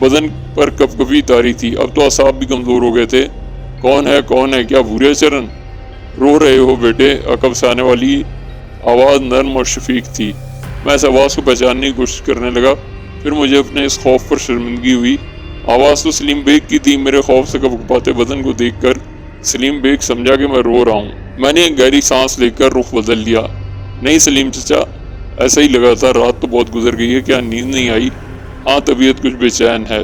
بدن پر کپ کپی طاری تھی۔ اب تو اعصاب بھی کمزور ہو گئے تھے۔ کون ہے کون ہے؟ کیا بھوریا چرن؟ رو رہے ہو بیٹے؟ عقب سے آنے والی آواز نرم اور شفیق تھی۔ میں اس آواز کو پہچاننے کی کوشش کرنے لگا۔ پھر مجھے اپنے اس خوف پر شرمندگی ہوئی۔ آواز تو سلیم بیگ کی تھی۔ میرے خوف سے کپکپاتے بدن کو دیکھ کر سلیم بیگ سمجھا کہ میں رو رہا ہوں۔ میں نے ایک گہری سانس لے کر رخ بدل لیا۔ نہیں سلیم چچا، ایسا ہی لگا تھا۔ رات تو بہت گزر گئی ہے، کیا نیند نہیں آئی؟ ہاں طبیعت کچھ بے چین ہے۔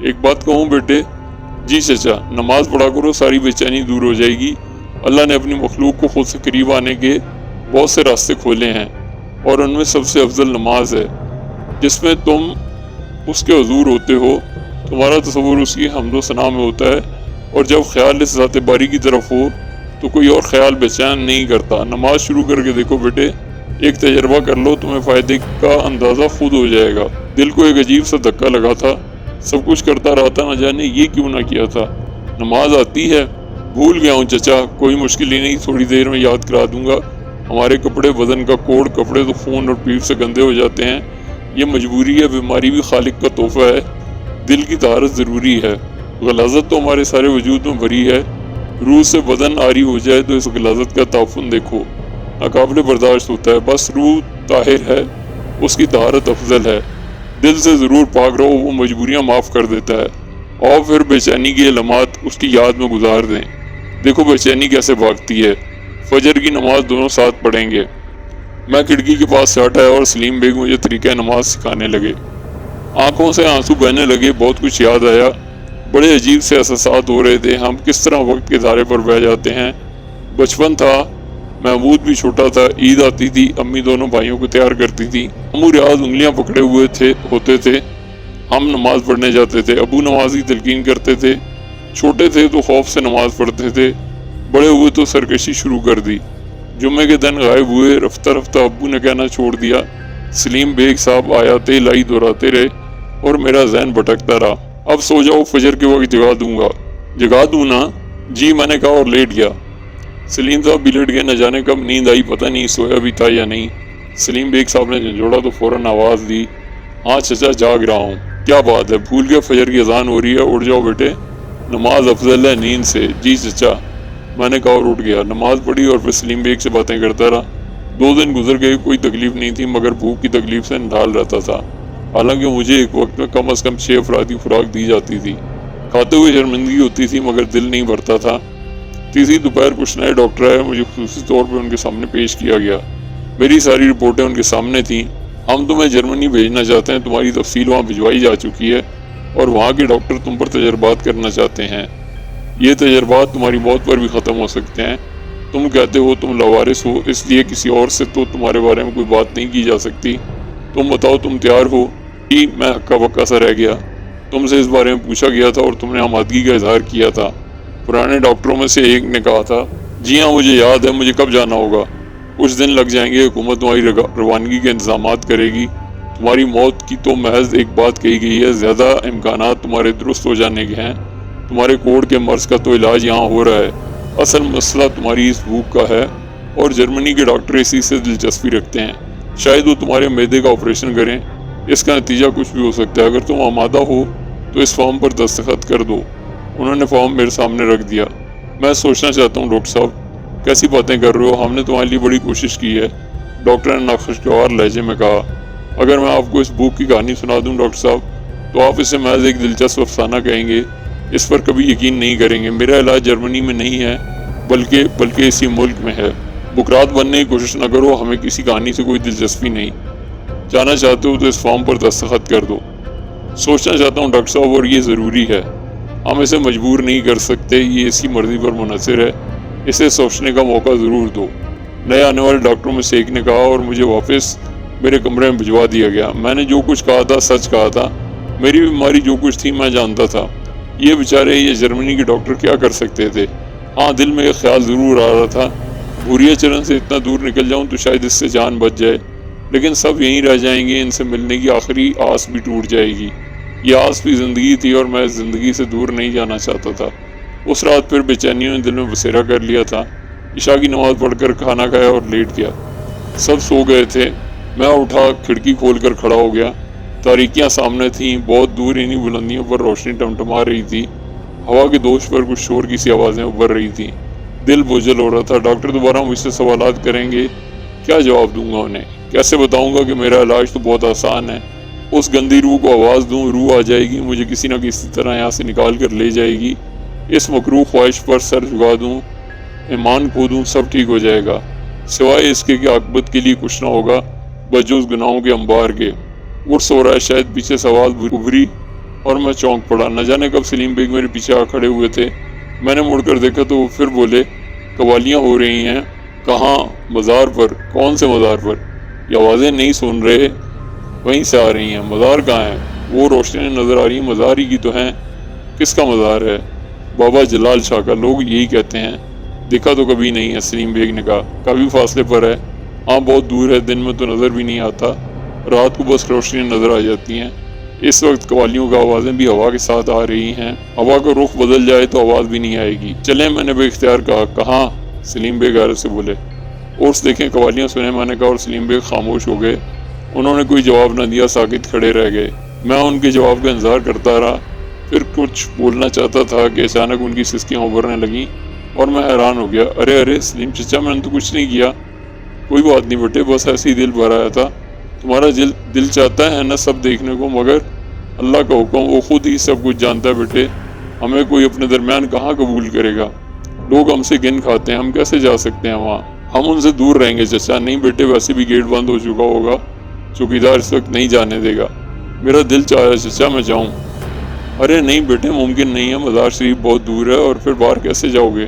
ایک بات کہوں بیٹے؟ جی چچا۔ نماز پڑھا کرو، ساری بے چینی دور ہو جائے گی۔ اللہ نے اپنی مخلوق کو خود سے قریب آنے کے بہت سے راستے کھولے ہیں، اور ان میں سب سے افضل نماز ہے۔ جس میں تم اس کے حضور ہوتے ہو، تمہارا تصور اس کی حمد و ثنا میں ہوتا ہے، اور جب خیال اس ذات باری کی طرف ہو تو کوئی اور خیال بے چین نہیں کرتا۔ نماز شروع کر کے دیکھو بیٹے، ایک تجربہ کر لو، تمہیں فائدے کا اندازہ خود ہو جائے گا۔ دل کو ایک عجیب سا دھکا لگا تھا۔ سب کچھ کرتا رہا تھا، نہ جانے یہ کیوں نہ کیا تھا۔ نماز آتی ہے؟ بھول گیا ہوں چچا، کوئی مشکل ہی نہیں، تھوڑی دیر میں یاد کرا دوں گا۔ ہمارے کپڑے بدن کا کوڑ، کپڑے تو خون اور پیپ سے گندے ہو جاتے ہیں۔ یہ مجبوری ہے، بیماری بھی خالق کا تحفہ ہے۔ دل کی طہارت ضروری ہے۔ غلاظت تو ہمارے سارے وجود میں بھری ہے۔ روح سے بدن عاری ہو جائے تو اس غلاظت کا تعفن دیکھو، ناقابل برداشت ہوتا ہے۔ بس روح طاہر ہے، اس کی طہارت افضل ہے۔ دل سے ضرور پاک رہو، وہ مجبوریاں معاف کر دیتا ہے۔ اور پھر بے چینی کی علامات اس کی یاد میں گزار دیں۔ دیکھو بے چینی کیسے بھاگتی ہے۔ فجر کی نماز دونوں ساتھ پڑھیں گے۔ میں کھڑکی کے پاس سے ہٹا اور سلیم بیگ مجھے طریقہ نماز سکھانے لگے۔ آنکھوں سے آنسو بہنے لگے۔ بہت کچھ یاد آیا۔ بڑے عجیب سے احساسات ہو رہے تھے۔ ہم کس طرح وقت کے دھارے پر بہہ جاتے ہیں۔ بچپن تھا، محمود بھی چھوٹا تھا، عید آتی تھی، امی دونوں بھائیوں کو تیار کرتی تھی، ہم ریاض انگلیاں پکڑے ہوئے ہوتے تھے، ہم نماز پڑھنے جاتے تھے، ابو نمازی تلقین کرتے تھے، چھوٹے تھے تو خوف سے نماز پڑھتے تھے، بڑے ہوئے تو سرکشی شروع کر دی۔ جمعے کے دن غائب ہوئے، رفتہ رفتہ ابو نے کہنا چھوڑ دیا، سلیم بیگ صاحب آیاتِ الہی دہراتے رہے اور میرا ذہن بھٹکتا رہا۔ اب سو جاؤ، فجر کے وقت جگا دوں گا۔ جگا دوں نا؟ جی میں نے کہا اور لیٹ گیا۔ سلیم صاحب بھی لیٹ گئے، نہ جانے کب نیند آئی، پتہ نہیں سویا بھی تھا یا نہیں۔ سلیم بیگ صاحب نے جھنجھوڑا تو فوراً آواز دی، ہاں چچا جاگ رہا ہوں۔ کیا بات ہے، بھول گیا فجر کی اذان ہو رہی ہے، اٹھ جاؤ بیٹے، نماز افضل ہے نیند سے۔ جی چچا، میں نے کہا اور اٹھ گیا۔ نماز پڑھی اور پھر سلیم بیگ سے باتیں کرتا رہا۔ 2 دن گزر گئے، کوئی تکلیف نہیں تھی، مگر بھوک کی تکلیف سے نڈھال رہتا تھا۔ حالانکہ مجھے ایک وقت میں کم از کم 6 افراد کی خوراک دی جاتی تھی۔ کھاتے ہوئے شرمندگی ہوتی تھی مگر دل نہیں بھرتا تھا۔ تیسری دوپہر کچھ نئے ڈاکٹر آئے، مجھے خصوصی طور پر ان کے سامنے پیش کیا گیا۔ میری ساری رپورٹیں ان کے سامنے تھیں۔ ہم تمہیں جرمنی بھیجنا چاہتے ہیں، تمہاری تفصیل وہاں بھجوائی جا چکی ہے اور وہاں کے ڈاکٹر تم پر تجربات کرنا چاہتے ہیں۔ یہ تجربات تمہاری موت پر بھی ختم ہو سکتے ہیں۔ تم کہتے ہو تم لاوارث ہو، اس لیے کسی اور سے تو تمہارے بارے میں کوئی بات نہیں کی جا سکتی۔ تم بتاؤ تم تیار ہو؟ جی، میں ہکا بکا سا رہ گیا۔ تم سے اس بارے میں پوچھا گیا تھا اور تم نے آمادگی کا اظہار کیا تھا۔ پرانے ڈاکٹروں میں سے ایک نے کہا تھا، جی ہاں مجھے یاد ہے، مجھے کب جانا ہوگا؟ کچھ دن لگ جائیں گے، حکومت تمہاری روانگی کے انتظامات کرے گی۔ تمہاری موت کی تو محض ایک بات کہی گئی ہے، زیادہ امکانات تمہارے درست ہو جانے کے ہیں۔ تمہارے کوڑ کے مرض کا تو علاج یہاں ہو رہا ہے، اصل مسئلہ تمہاری اس بھوک کا ہے، اور جرمنی کے ڈاکٹر اسی سے دلچسپی رکھتے ہیں۔ شاید وہ تمہارے معدے کا آپریشن کریں، اس کا نتیجہ کچھ بھی ہو سکتا ہے۔ اگر تم آمادہ ہو تو اس فارم پر دستخط کر دو۔ انہوں نے فارم میرے سامنے رکھ دیا۔ میں سوچنا چاہتا ہوں ڈاکٹر صاحب، کیسی باتیں کر رہے ہو، ہم نے تمہارے لیے بڑی کوشش کی ہے، ڈاکٹر نے ناخوشگوار لہجے میں کہا۔ اگر میں آپ کو اس بھوک کی کہانی سنا دوں ڈاکٹر صاحب، تو آپ اسے محض ایک دلچسپ افسانہ کہیں گے، اس پر کبھی یقین نہیں کریں گے۔ میرا علاج جرمنی میں نہیں ہے، بلکہ اسی ملک میں ہے۔ بکرات بننے کی کوشش نہ کرو، ہمیں کسی کہانی سے کوئی دلچسپی نہیں۔ جانا چاہتے ہو تو اس فارم پر دستخط کر دو۔ سوچنا چاہتا ہوں ڈاکٹر صاحب، اور یہ ضروری ہے، ہم اسے مجبور نہیں کر سکتے، یہ اسی مرضی پر منحصر ہے، اسے سوچنے کا موقع ضرور دو۔ نئے آنے والے ڈاکٹروں میں سے ایک نے کہا، اور مجھے واپس میرے کمرے میں بھجوا دیا گیا۔ میں نے جو کچھ کہا تھا سچ کہا تھا، میری بیماری جو کچھ تھی میں جانتا تھا۔ یہ بیچارے یہ جرمنی کے ڈاکٹر کیا کر سکتے تھے؟ ہاں، دل میں ایک خیال ضرور آ رہا تھا، بھوریا چرن سے اتنا دور نکل جاؤں تو شاید اس سے جان بچ جائے، لیکن سب یہیں رہ جائیں گے، ان سے ملنے کی آخری آس بھی ٹوٹ جائے گی۔ یہ آس بھی زندگی تھی اور میں زندگی سے دور نہیں جانا چاہتا تھا۔ اس رات پھر بے چینیوں نے دل میں بسیرا کر لیا تھا۔ عشاء کی نماز پڑھ کر کھانا کھایا اور لیٹ گیا۔ سب سو گئے تھے۔ میں اٹھا، کھڑکی کھول کر کھڑا ہو گیا۔ تاریکیاں سامنے تھیں، بہت دور انہی بلندیوں پر روشنی ٹمٹما رہی تھی، ہوا کے دوش پر کچھ شور کی سی آوازیں ابھر رہی تھیں۔ دل بوجھل ہو رہا تھا۔ ڈاکٹر دوبارہ مجھ سے سوالات کریں گے، کیا جواب دوں گا انہیں؟ کیسے بتاؤں گا کہ میرا علاج تو بہت آسان ہے؟ اس گندی روح کو آواز دوں، روح آ جائے گی، مجھے کسی نہ کسی طرح یہاں سے نکال کر لے جائے گی۔ اس مکروہ خواہش پر سر جھکا دوں، ایمان کھو دوں، سب ٹھیک ہو جائے گا، سوائے اس کے کہ عاقبت کے لیے کچھ نہ ہوگا بجز گناہوں کے انبار کے۔ اٹھ ہو رہا ہے شاید، پیچھے سے آواز ابھری اور میں چونک پڑا۔ نہ جانے کب سلیم بیگ میرے پیچھے آ کھڑے ہوئے تھے۔ میں نے مڑ کر دیکھا تو وہ پھر بولے، قوالیاں ہو رہی ہیں؟ کہاں؟ مزار پر؟ کون سے مزار پر؟ یہ آوازیں نہیں سن رہے؟ وہیں سے آ رہی ہیں۔ مزار کہاں ہے؟ وہ روشنیاں نظر آ رہی ہیں، مزار ہی کی تو ہیں۔ کس کا مزار ہے؟ بابا جلال شاہ کا، لوگ یہی کہتے ہیں۔ دیکھا تو کبھی نہیں ہے، سلیم بیگ نے کہا۔ کافی فاصلے پر ہے؟ ہاں بہت دور ہے، دن میں تو نظر بھی نہیں آتا، رات کو بس روشنیاں نظر آ جاتی ہیں۔ اس وقت قوالیوں کا آوازیں بھی ہوا کے ساتھ آ رہی ہیں، ہوا کا رخ بدل جائے تو آواز بھی نہیں آئے گی۔ چلیں، میں نے بے اختیار کہا۔ کہاں؟ سلیم بیگ غیرت سے بولے۔ عرس دیکھیں، قوالیاں سنیں، میں نے کہا، اور سلیم بیگ خاموش ہو گئے۔ انہوں نے کوئی جواب نہ دیا، ساکت کھڑے رہ گئے۔ میں ان کے جواب کا انتظار کرتا رہا، پھر کچھ بولنا چاہتا تھا کہ اچانک ان کی سسکیاں ابھرنے لگیں اور میں حیران ہو گیا۔ ارے سلیم چچا، میں نے تو کچھ نہیں کیا۔ کوئی بات نہیں بیٹے، بس ایسے ہی دل بھر آیا تھا۔ تمہارا دل چاہتا ہے نا سب دیکھنے کو، مگر اللہ کا حکم، وہ خود ہی سب کچھ جانتا ہے بیٹے، ہمیں کوئی اپنے درمیان کہاں قبول کرے گا؟ لوگ ہم سے گن کھاتے ہیں، ہم کیسے جا سکتے ہیں وہاں؟ ہم ان سے دور رہیں گے چچا۔ نہیں بیٹے، ویسے بھی گیٹ بند ہو چکا ہوگا، چوکیدار اس وقت نہیں جانے دے گا۔ میرا دل چاہ رہا ہے چچا میں جاؤں۔ ارے نہیں بیٹے، ممکن نہیں ہے، مزار شریف بہت دور ہے، اور پھر باہر کیسے جاؤ گے؟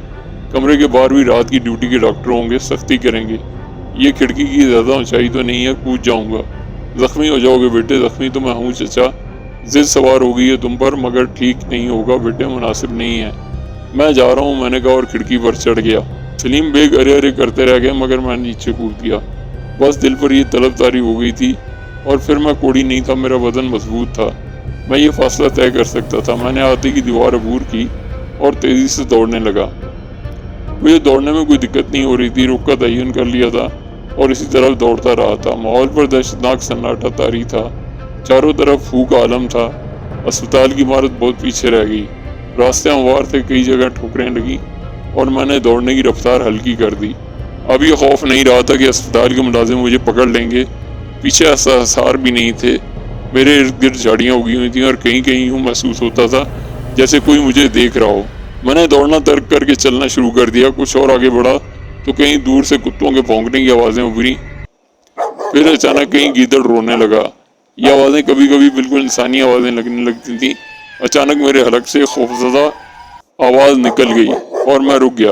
کمرے کے باہر بھی رات کی ڈیوٹی کے ڈاکٹر ہوں گے، سختی کریں گے۔ یہ کھڑکی کی زیادہ اونچائی تو نہیں ہے، کود جاؤں گا۔ زخمی ہو جاؤ گے بیٹے۔ زخمی تو میں ہوں چچا، ضد سوار ہو گئی ہے تم پر، مگر ٹھیک نہیں ہوگا بیٹے، مناسب نہیں ہے۔ میں جا رہا ہوں، میں نے کہا، اور کھڑکی پر چڑھ گیا۔ سلیم بیگ ارے کرتے رہ گئے، مگر میں نیچے کود گیا۔ بس دل پر یہ طلب طاری ہو گئی تھی، اور پھر میں کوڑی نہیں تھا، میرا بدن مضبوط تھا، میں یہ فاصلہ طے کر سکتا تھا۔ میں نے آتے کی دیوار عبور کی اور تیزی سے دوڑنے لگا۔ مجھے دوڑنے میں کوئی دقت نہیں ہو رہی تھی، رخ کا تعین کر لیا تھا اور اسی طرف دوڑتا رہا تھا۔ ماحول پر دہشتناک سناٹا طاری تھا، چاروں طرف پھو کا عالم تھا۔ اسپتال کی عمارت بہت پیچھے رہ گئی، راستے ہموار تھے، کئی جگہ ٹھوکریں لگیں اور میں نے دوڑنے کی رفتار ہلکی کر دی۔ اب یہ خوف نہیں رہا تھا کہ اسپتال کے ملازم مجھے پکڑ لیں گے، پیچھے آثار بھی نہیں تھے، میرے ارد گرد جھاڑیاں اگی ہوئی تھیں اور کہیں کہیں یوں محسوس ہوتا تھا جیسے کوئی مجھے دیکھ رہا ہو۔ میں نے دوڑنا ترک کر کے چلنا شروع کر دیا۔ کچھ اور آگے بڑھا تو کہیں دور سے کتوں کے بھونکنے کی آوازیں ابھری، پھر اچانک کہیں گیدڑ رونے لگا۔ یہ آوازیں کبھی کبھی بالکل انسانی آوازیں لگنے لگتی تھیں۔ اچانک میرے حلق سے خوفزدہ آواز نکل گئی اور میں رک گیا۔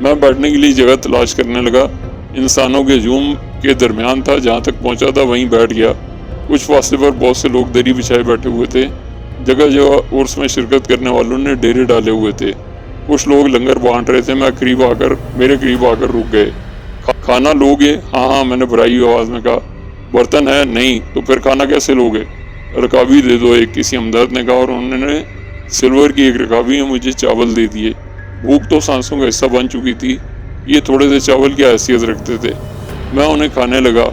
میں بیٹھنے کے لیے جگہ تلاش کرنے لگا۔ انسانوں کے ہجوم کے درمیان تھا، جہاں تک پہنچا تھا وہیں بیٹھ گیا۔ کچھ فاصلے پر بہت سے لوگ دری بچھائے بیٹھے ہوئے تھے۔ جگہ جگہ عرس میں شرکت کرنے والوں نے ڈیرے ڈالے ہوئے تھے۔ کچھ لوگ لنگر بانٹ رہے تھے۔ میرے قریب آ کر رک گئے۔ کھانا لوگے؟ ہاں ہاں، میں نے بھرائی آواز میں کہا۔ برتن ہے؟ نہیں۔ تو پھر کھانا کیسے لوگے؟ رکابی دے دو ایک، کسی ہمدرد نے کہا، اور انہوں نے سلور کی ایک رکابی میں مجھے چاول دے دیے۔ بھوک تو سانسوں کا حصہ بن چکی تھی، یہ تھوڑے سے چاول کی حیثیت رکھتے تھے۔ میں انہیں کھانے لگا۔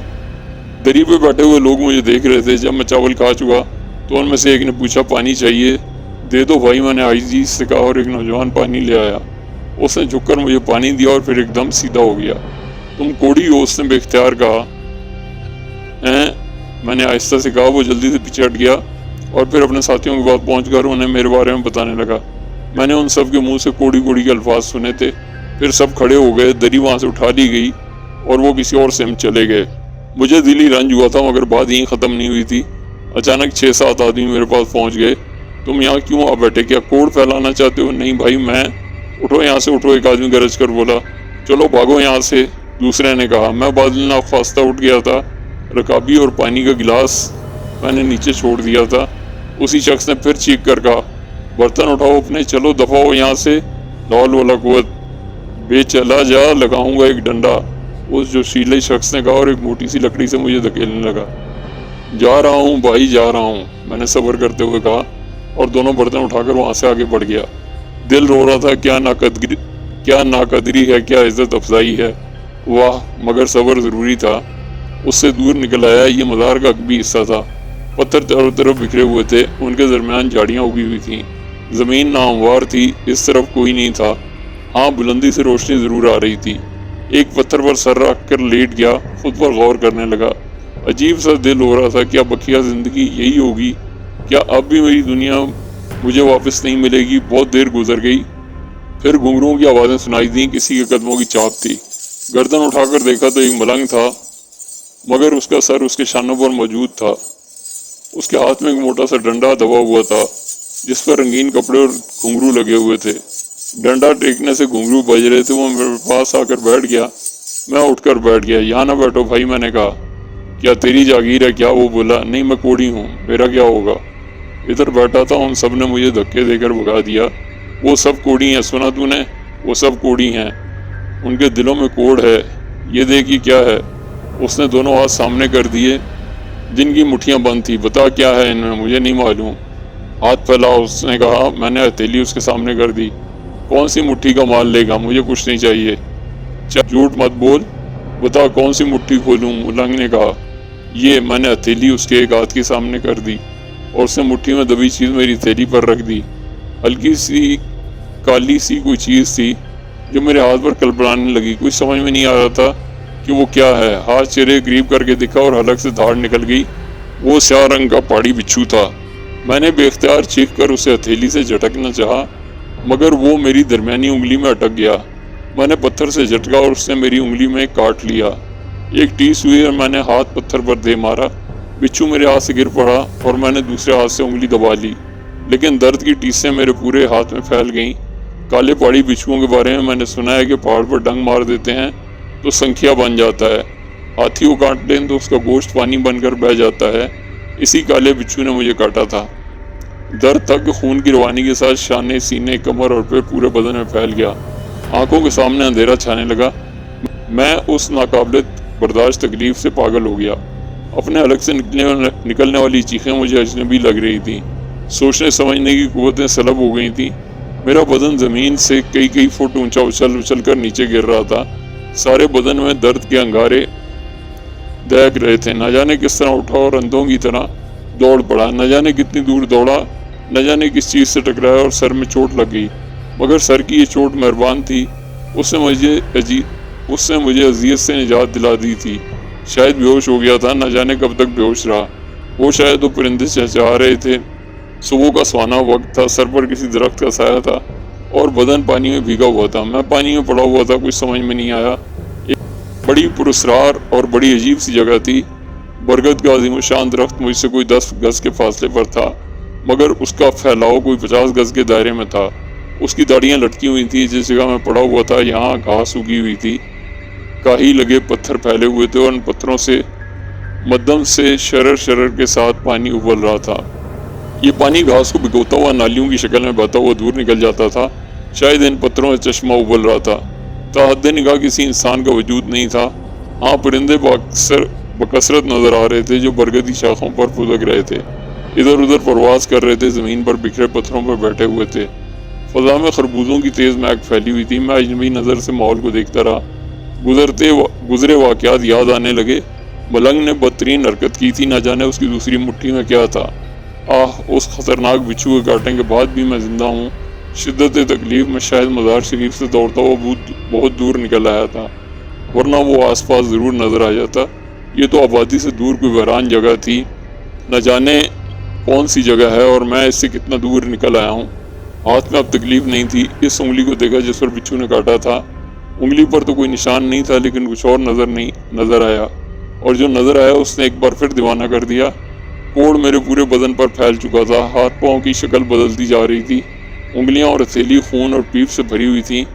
دری پہ بیٹھے ہوئے لوگ مجھے دیکھ رہے تھے۔ جب میں چاول کھا چکا تو ان میں سے ایک نے پوچھا، پانی چاہیے؟ دے دو بھائی، میں نے آہستگی سے کہا، اور ایک نوجوان پانی لے آیا۔ اس نے جھک کر مجھے پانی دیا اور پھر ایک دم سیدھا ہو گیا۔ تم کوڑی ہو؟ اس نے بے اختیار کہا۔ میں نے آہستہ سے کہا۔ وہ جلدی سے پیچھے ہٹ گیا اور پھر اپنے ساتھیوں کے پاس پہنچ کر انہیں میرے بارے میں بتانے لگا۔ میں نے ان سب کے منہ سے کوڑی کوڑی کے الفاظ سنے تھے۔ پھر سب کھڑے ہو گئے، دری وہاں سے اٹھا لی گئی اور وہ کسی اور سمت چلے گئے۔ مجھے دلی رنج ہوا تھا، مگر بات یہیں ختم نہیں ہوئی تھی۔ اچانک 6-7 آدمی میرے پاس پہنچ گئے۔ تم یہاں کیوں آ بیٹھے؟ کیا کوڑ پھیلانا چاہتے ہو؟ نہیں بھائی، میں… اٹھو یہاں سے، اٹھو، ایک آدمی گرج کر بولا۔ چلو بھاگو یہاں سے، دوسرے نے کہا۔ میں بادل ناخواستہ اٹھ گیا تھا۔ رکابی اور پانی کا گلاس میں نے نیچے چھوڑ دیا تھا۔ اسی شخص نے پھر چیخ کر کہا، برتن اٹھاؤ اپنے، چلو دفع ہو یہاں سے۔ لا حول ولا قوت، بے چلا جا، لگاؤں گا ایک ڈنڈا، اس جوشیلے شخص نے کہا، اور ایک موٹی سی لکڑی سے مجھے دھکیلنے لگا۔ جا رہا ہوں بھائی، جا رہا ہوں، میں نے صبر کرتے ہوئے کہا، اور دونوں برتن اٹھا کر وہاں سے آگے بڑھ گیا۔ دل رو رہا تھا، کیا ناقدری ہے، کیا عزت افزائی ہے، واہ، مگر صبر ضروری تھا۔ اس سے دور نکل آیا۔ یہ مزار کا عقبی حصہ تھا۔ پتھر چاروں طرف بکھرے ہوئے تھے، ان کے درمیان جھاڑیاں اگی ہوئی تھیں۔ زمین ناہموار تھی، اس طرف کوئی نہیں تھا۔ ہاں، بلندی سے روشنی ضرور آ رہی تھی۔ ایک پتھر پر سر رکھ کر لیٹ گیا، خود پر غور کرنے لگا۔ عجیب سا دل ہو رہا تھا، کیا بقیہ زندگی یہی ہوگی؟ کیا اب بھی میری دنیا مجھے واپس نہیں ملے گی؟ بہت دیر گزر گئی، پھر گھنگروؤں کی آوازیں سنائی دیں، کسی کے قدموں کی چاپ تھی۔ گردن اٹھا کر دیکھا تو ایک ملنگ تھا، مگر اس کا سر اس کے شانوں پر موجود تھا۔ اس کے ہاتھ میں ایک موٹا سا ڈنڈا دبا ہوا تھا، جس پر رنگین کپڑے اور گھنگرو لگے ہوئے تھے۔ ڈنڈا ٹیکنے سے گھنگرو بج رہے تھے۔ وہ میرے پاس آ کر بیٹھ گیا۔ میں اٹھ کر بیٹھ گیا۔ یہاں نہ بیٹھو بھائی، میں نے کہا۔ کیا تیری جاگیر ہے کیا؟ وہ بولا۔ نہیں، میں کوڑی ہوں، میرا کیا ہوگا؟ ادھر بیٹھا تھا، ان سب نے مجھے دھکے دے کر بھگا دیا۔ وہ سب کوڑی ہیں، سنا تو نے؟ وہ سب کوڑی ہیں، ان کے دلوں میں کوڑ ہے۔ یہ دیکھ یہ کیا ہے؟ اس نے دونوں ہاتھ سامنے کر دیے، جن کی مٹھیاں بند تھی۔ بتا کیا ہے ان میں؟ مجھے نہیں معلوم۔ ہاتھ پھیلاؤ، اس نے کہا۔ میں نے ہتھیلی اس کے سامنے کر دی۔ کون سی مٹھی کا مال لے گا؟ مجھے کچھ نہیں چاہیے۔ جھوٹ مت بول، بتا کون سی مٹھی کھولوں؟ ملنگ نے کہا۔ یہ، میں نے ہتھیلی اس کے ایک ہاتھ کے سامنے کر دی، اور اس نے مٹھی میں دبی چیز میری ہتھیلی پر رکھ دی۔ ہلکی سی کالی سی کوئی چیز تھی جو میرے ہاتھ پر کلپڑانے لگی۔ کچھ سمجھ میں نہیں آ رہا تھا کہ وہ کیا ہے۔ ہاتھ چہرے قریب کر کے دکھا اور حلق سے دھاڑ نکل گئی۔ وہ سیاہ رنگ کا پہاڑی بچھو تھا۔ میں نے بے اختیار چیخ کر اسے ہتھیلی سے جھٹکنا چاہا، مگر وہ میری درمیانی انگلی میں اٹک گیا۔ میں نے پتھر سے جھٹکا اور اس نے میری انگلی میں کاٹ لیا۔ ایک ٹیس ہوئی اور میں نے ہاتھ پتھر پر دے مارا۔ بچھو میرے ہاتھ سے گر پڑا اور میں نے دوسرے ہاتھ سے انگلی دبا لی، لیکن درد کی ٹیسیں میرے پورے ہاتھ میں پھیل گئیں۔ کالے پہاڑی بچھوؤں کے بارے میں نے سنا ہے کہ پہاڑ پر ڈنگ مار دیتے ہیں تو سنکھیا بن جاتا ہے، ہاتھی کو کاٹ لیں تو اس کا گوشت پانی بن کر بہہ جاتا ہے۔ اسی کالے بچھو نے مجھے کاٹا تھا۔ درد تھا کہ خون کی روانی کے ساتھ شانے، سینے، کمر اور پھر پورے بدن میں پھیل گیا۔ آنکھوں کے سامنے اندھیرا چھانے لگا۔ میں اس ناقابل برداشت تکلیف سے پاگل ہو گیا۔ اپنے حلق سے نکلنے والی چیخیں مجھے اجنبی لگ رہی تھیں۔ سوچنے سمجھنے کی قوتیں سلب ہو گئی تھیں۔ میرا بدن زمین سے کئی فٹ اونچا اچھل کر نیچے گر رہا تھا۔ سارے بدن میں درد کے انگارے دہک رہے تھے۔ نہ جانے کس طرح اٹھا اور اندھوں کی طرح دوڑ پڑا۔ نہ جانے کتنی دور دوڑا، نہ جانے کس چیز سے ٹکرایا اور سر میں چوٹ لگ گئی، مگر سر کی یہ چوٹ مہربان تھی۔ اس نے مجھے اذیت سے نجات دلا دی تھی۔ شاید بے ہوش ہو گیا تھا، نہ جانے کب تک بے ہوش رہا۔ وہ شاید وہ پرندے چہچہا رہے تھے۔ صبح کا سوانا وقت تھا، سر پر کسی درخت کا سایہ تھا اور بدن پانی میں بھیگا ہوا تھا۔ میں پانی میں پڑا ہوا تھا، کچھ سمجھ میں نہیں آیا۔ ایک بڑی پراسرار اور بڑی عجیب سی جگہ تھی۔ برگد کا عظیم الشان درخت مجھ سے کوئی 10 گز کے فاصلے پر تھا، مگر اس کا پھیلاؤ کوئی 50 گز کے دائرے میں تھا۔ اس کی داڑیاں لٹکی ہوئی تھیں، جس جگہ میں پڑا ہوا تھا یہاں گھاس اگی ہوئی تھی، کاہی لگے پتھر پھیلے ہوئے تھے اور ان پتھروں سے مدھم سے شرر شرر کے ساتھ پانی ابل رہا تھا۔ یہ پانی گھاس کو بھگوتا ہوا نالیوں کی شکل میں بہتا ہوا دور نکل جاتا تھا، شاید ان پتھروں سے چشمہ ابل رہا تھا۔ تحت نگاہ کسی انسان کا وجود نہیں تھا، ہاں پرندے بکثرت نظر آ رہے تھے جو برگدی شاخوں پر پھدک رہے تھے، ادھر ادھر پرواز کر رہے تھے، زمین پر بکھرے پتھروں پر بیٹھے ہوئے تھے۔ فضا میں خربوزوں کی تیز مہک پھیلی ہوئی تھی۔ میں اجنبی نظر سے ماحول کو دیکھتا رہا۔ گزرے واقعات یاد آنے لگے۔ ملنگ نے بدترین حرکت کی تھی، نہ جانے اس کی دوسری مٹھی میں کیا تھا۔ اس خطرناک بچھو کے کاٹنے کے بعد بھی میں زندہ ہوں۔ شدت تکلیف میں شاید مزار شریف سے دوڑتا ہوا بہت دور نکل آیا تھا، ورنہ وہ آس پاس ضرور نظر آ جاتا۔ یہ تو آبادی سے دور کوئی ویران جگہ تھی، نہ جانے کون سی جگہ ہے اور میں اس سے کتنا دور نکل آیا ہوں۔ ہاتھ میں اب تکلیف نہیں تھی۔ اس انگلی کو دیکھا جس پر بچھو نے کاٹا تھا۔ انگلی پر تو کوئی نشان نہیں تھا، لیکن کچھ اور نظر آیا، اور جو نظر آیا اس نے ایک بار پھر دیوانہ کر دیا۔ کوڑ میرے پورے بدن پر پھیل چکا تھا، ہاتھ پاؤں کی شکل بدلتی جا رہی تھی، انگلیاں اور ہتھیلی خون اور پیپ سے بھری ہوئی تھیں،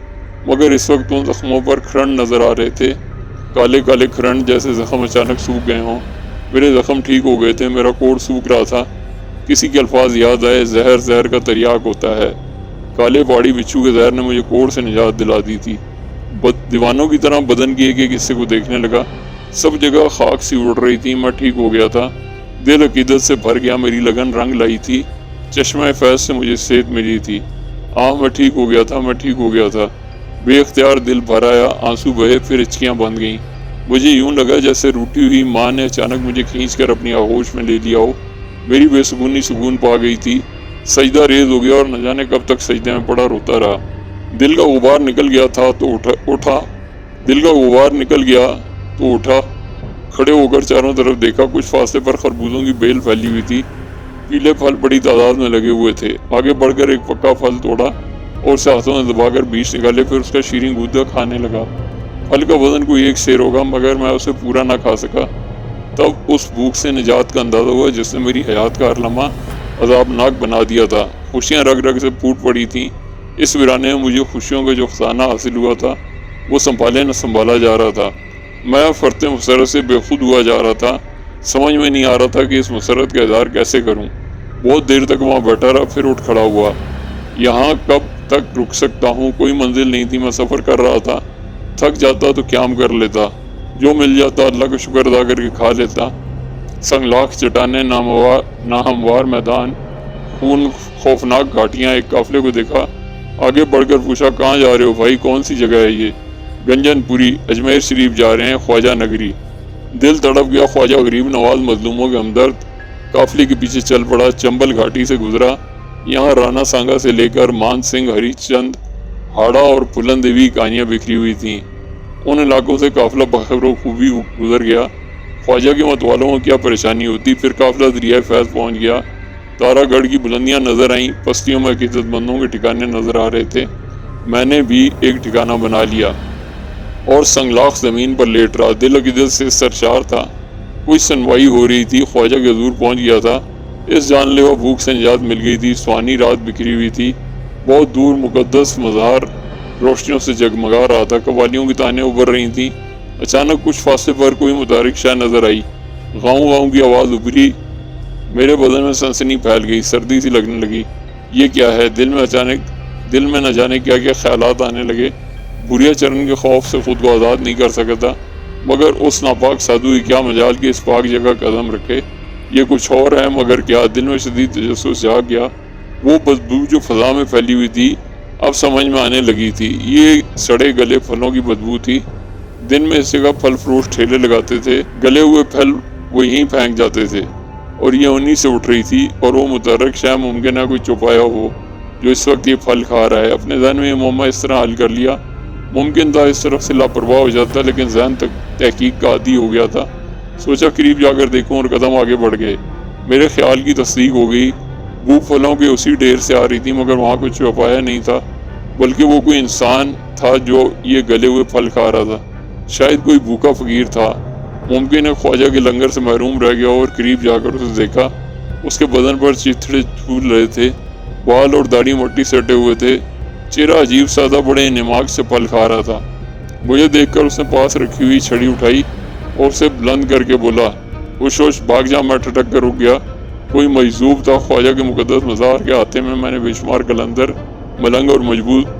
مگر اس وقت ان زخموں پر کھرن نظر آ رہے تھے، کالے کالے کھرن، جیسے زخم اچانک سوکھ گئے ہوں۔ میرے زخم ٹھیک ہو گئے تھے، میرا کوڑ سوکھ رہا تھا۔ کسی کے الفاظ یاد آئے، زہر کا تریاک ہوتا ہے۔ کالے پہاڑی بچھو کے زہر نے مجھے کوڑ سے نجات دلا دی تھی۔ دیوانوں کی طرح بدن کی ایک حصے کو دیکھنے لگا، سب جگہ خاک سی اڑ رہی تھی۔ میں ٹھیک ہو گیا تھا، دل عقیدت سے بھر گیا، میری لگن رنگ لائی تھی، چشمہ فیض سے مجھے صحت ملی تھی۔ میں ٹھیک ہو گیا تھا۔ بے اختیار دل بھر آیا، آنسو بہے، پھر ہچکیاں بند گئیں۔ مجھے یوں لگا جیسے روٹی ہوئی ماں نے اچانک مجھے کھینچ کر اپنی آغوش میں لے لیا ہو۔ میری بے سکونی سکون پا گئی تھی، سجدہ ریز ہو گیا اور نہ جانے کب تک سجدے میں پڑا روتا رہا۔ دل کا غبار نکل گیا تو اٹھا، کھڑے ہو کر چاروں طرف دیکھا، کچھ فاصلے پر خربوزوں کی بیل پھیلی ہوئی تھی، پیلے پھل بڑی تعداد میں لگے ہوئے تھے۔ آگے بڑھ کر ایک پکا پھل توڑا اور اسے ہاتھوں میں دبا کر بیج نکالے، پھر اس کا شیریں گودا کھانے لگا۔ پھل کا وزن کوئی 1 سیر ہوگا، مگر میں اسے پورا نہ کھا سکا۔ تب اس بھوک سے نجات کا اندازہ ہوا جس نے میری حیات کا ہر لمحہ عذابناک بنا دیا تھا۔ خوشیاں رگ رگ سے پھوٹ پڑی تھیں۔ اس ویرانے میں مجھے خوشیوں کا جو خزانہ حاصل ہوا تھا وہ سنبھالے نہ سنبھالا جا رہا تھا۔ میں فرط مسرت سے بے خود ہوا جا رہا تھا، سمجھ میں نہیں آ رہا تھا کہ اس مسرت کا اظہار کیسے کروں۔ بہت دیر تک وہاں بیٹھا رہا، پھر اٹھ کھڑا ہوا۔ یہاں کب تک رک سکتا ہوں؟ کوئی منزل نہیں تھی، میں سفر کر رہا تھا، تھک جاتا تو قیام کر لیتا، جو مل جاتا اللہ کا شکر ادا کر کے کھا لیتا۔ سنگلاخ چٹانیں، ناہموار میدان، خون خوفناک گھاٹیاں۔ ایک قافلے کو دیکھا، آگے بڑھ کر پوچھا، کہاں جا رہے ہو بھائی؟ کون سی جگہ ہے یہ؟ گنجن پوری، اجمیر شریف جا رہے ہیں، خواجہ نگری۔ دل تڑپ گیا، خواجہ غریب نواز مظلوموں کے ہمدرد۔ قافلے کے پیچھے چل پڑا، چمبل گھاٹی سے گزرا، یہاں رانا سانگا سے لے کر مان سنگھ، ہری چند، ہاڑا اور پھلن دیوی کہانیاں بکھری ہوئی تھیں۔ ان علاقوں سے قافلہ بخیر و خوبی گزر گیا۔ خواجہ کے متوالوں کو کیا پریشانی ہوتی۔ پھر قافلہ دریائے فیض پہنچ گیا۔ تارا گڑھ کی بلندیاں نظر آئیں، بستیوں میں عقیدت مندوں کے ٹھکانے نظر آ رہے تھے۔ میں نے بھی ایک ٹھکانہ بنا لیا اور سنگلاخ زمین پر لیٹ رہا، دل عقیدت سے سرشار تھا۔ کچھ سنوائی ہو رہی تھی، خواجہ کے حضور پہنچ گیا تھا۔ اس جان لیوا بھوک سے نجات مل گئی تھی۔ سوانی رات بکھری ہوئی تھی، بہت دور مقدس مزار روشنیوں سے جگمگا رہا تھا، قوالیوں کی تانیں ابھر رہی تھیں۔ اچانک کچھ فاصلے پر کوئی متحرک شے نظر آئی، گاؤں گاؤں کی آواز ابھری، میرے بدن میں سنسنی پھیل گئی، سردی سی لگنے لگی۔ یہ کیا ہے؟ دل میں نہ جانے کیا کیا خیالات آنے لگے۔ بھوریا چرن کے خوف سے خود کو آزاد نہیں کر سکا تھا، مگر اس ناپاک سادھو کی کیا مجال کہ اس پاک جگہ قدم رکھے۔ یہ کچھ اور ہے، مگر کیا؟ دل میں شدید تجسس جاگ گیا۔ وہ بدبو جو فضا میں پھیلی ہوئی تھی اب سمجھ میں آنے لگی تھی، یہ سڑے گلے پھلوں کی بدبو تھی۔ دن میں اس جگہ پھل فروش ٹھیلے لگاتے تھے، گلے ہوئے پھل وہ یہیں پھینک جاتے تھے، اور یہ انہی سے اٹھ رہی تھی۔ اور وہ متحرک شے ممکن ہے کوئی چھپایا ہو جو اس وقت یہ پھل کھا رہا ہے۔ اپنے ذہن میں یہ معمہ اس طرح حل کر لیا۔ ممکن تھا اس طرف سے لاپرواہ ہو جاتا، لیکن ذہن تحقیق کا عادی ہو گیا تھا۔ سوچا قریب جا کر دیکھوں، اور قدم آگے بڑھ گئے۔ میرے خیال کی تصدیق ہو گئی، بو پھلوں کے اسی ڈھیر سے آ رہی تھی، مگر وہاں کچھ چھپایا نہیں تھا، بلکہ وہ کوئی انسان تھا جو یہ گلے ہوئے پھل کھا رہا تھا۔ شاید کوئی بھوکا فقیر تھا، ممکن ہے خواجہ کے لنگر سے محروم رہ گیا، اور قریب جا کر اسے دیکھا، اس کے بدن پر چتھڑے پھول رہے تھے، بال اور داڑھی مٹی سے ہٹے ہوئے تھے، چہرہ عجیب سا تھا، بڑے نماگ سے پھل کھا رہا تھا۔ مجھے دیکھ کر اس نے پاس رکھی ہوئی چھڑی اٹھائی اور اسے بلند کر کے بولا، ہوش ہوش بھاگ جا۔ میں ٹھٹک کر رک گیا۔ کوئی مجذوب تھا۔ خواجہ کے مقدس مزار کے ہاتھے میں نے بے شمار قلندر، ملنگ اور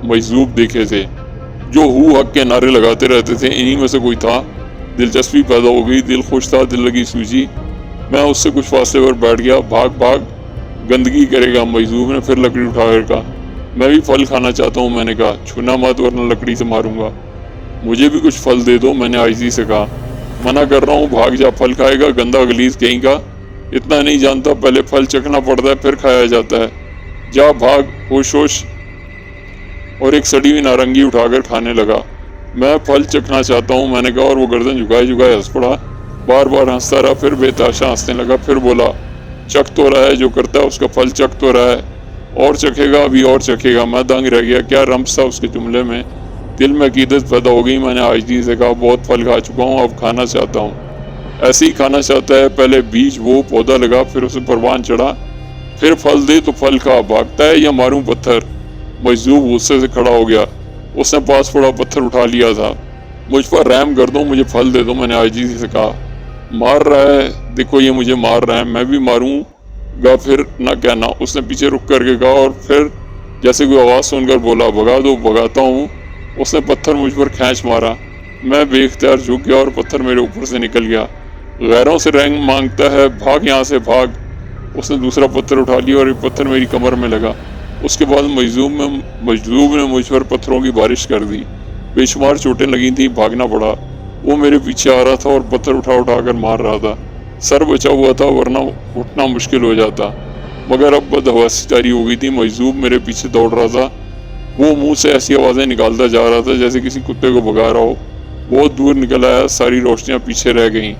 مجذوب دیکھے تھے جو حق کے نعرے لگاتے رہتے تھے۔ انہی میں سے کوئی تھا۔ دلچسپی پیدا ہو گئی، دل خوش تھا، دل لگی سوجی۔ میں اس سے کچھ فاصلے پر بیٹھ گیا۔ بھاگ بھاگ، گندگی کرے گا۔ مجذوب نے پھر لکڑی اٹھا کر کہا، میں بھی پھل کھانا چاہتا ہوں۔ میں نے کہا، چھونا مت ورنہ لکڑی سے ماروں گا۔ مجھے بھی کچھ پھل دے دو، میں نے عاجزی سے کہا۔ منع کر رہا ہوں، بھاگ جا، پھل کھائے گا، گندا غلیظ کہیں کا۔ اتنا نہیں جانتا، پہلے پھل چکھنا پڑتا ہے پھر کھایا جاتا ہے۔ جا بھاگ، ہوش ہوش۔ اور ایک سڑی ہوئی نارنگی اٹھا کر کھانے لگا۔ میں پھل چکھنا چاہتا ہوں، میں نے کہا، اور وہ گردن جھکائے جھکائے ہنس پڑا۔ بار بار ہنستا رہا، پھر بے تحاشا ہنسنے لگا، پھر بولا، چکھ تو رہا ہے، جو کرتا ہے اس کا پھل چکھ تو رہا ہے، اور چکھے گا، ابھی اور چکھے گا۔ میں دنگ رہ گیا، کیا رمز تھا اس کے جملے میں۔ دل میں عقیدت پیدا ہو گئی۔ میں نے عاجزی سے کہا، بہت پھل کھا چکا ہوں، اب کھانا چاہتا ہوں۔ ایسے ہی کھانا چاہتا ہے، پہلے بیج وہ پودا لگا، پھر اسے پروان چڑھا، پھر پھل دے تو پھل کھا۔ بھاگتا ہے یا ماروں پتھر؟ مجذوب غصے سے کھڑا ہو گیا۔ اس نے پاس پڑا پتھر اٹھا لیا تھا۔ مجھ پر رحم کر دو، مجھے پھل دے دو، میں نے عاجزی سے کہا۔ مار رہا ہے، دیکھو یہ مجھے مار رہا ہے، میں بھی ماروں گا پھر نہ کہنا۔ اس نے پیچھے رک کر کے کہا، اور پھر جیسے کوئی آواز سن کر بولا، بھگا دو، بھگاتا ہوں۔ اس نے پتھر مجھ پر کھینچ مارا۔ میں بے اختیار جھک گیا اور پتھر میرے اوپر سے نکل گیا۔ غیروں سے رحم مانگتا ہے، بھاگ یہاں سے بھاگ۔ اس نے دوسرا پتھر اٹھا لیا اور ایک پتھر میری کمر میں لگا۔ اس کے بعد مجذوب نے مجھ پر پتھروں کی بارش کر دی۔ بے شمار چوٹیں لگی تھیں، بھاگنا پڑا۔ وہ میرے پیچھے آ رہا تھا اور پتھر اٹھا اٹھا کر مار رہا تھا۔ سر بچا ہوا تھا ورنہ اٹھنا مشکل ہو جاتا، مگر اب بدحواسی جاری ہو گئی تھی۔ مجذوب میرے پیچھے دوڑ رہا تھا۔ وہ منہ سے ایسی آوازیں نکالتا جا رہا تھا جیسے کسی کتے کو بھگا رہا ہو۔ بہت دور نکل آیا، ساری روشنیاں پیچھے رہ گئیں۔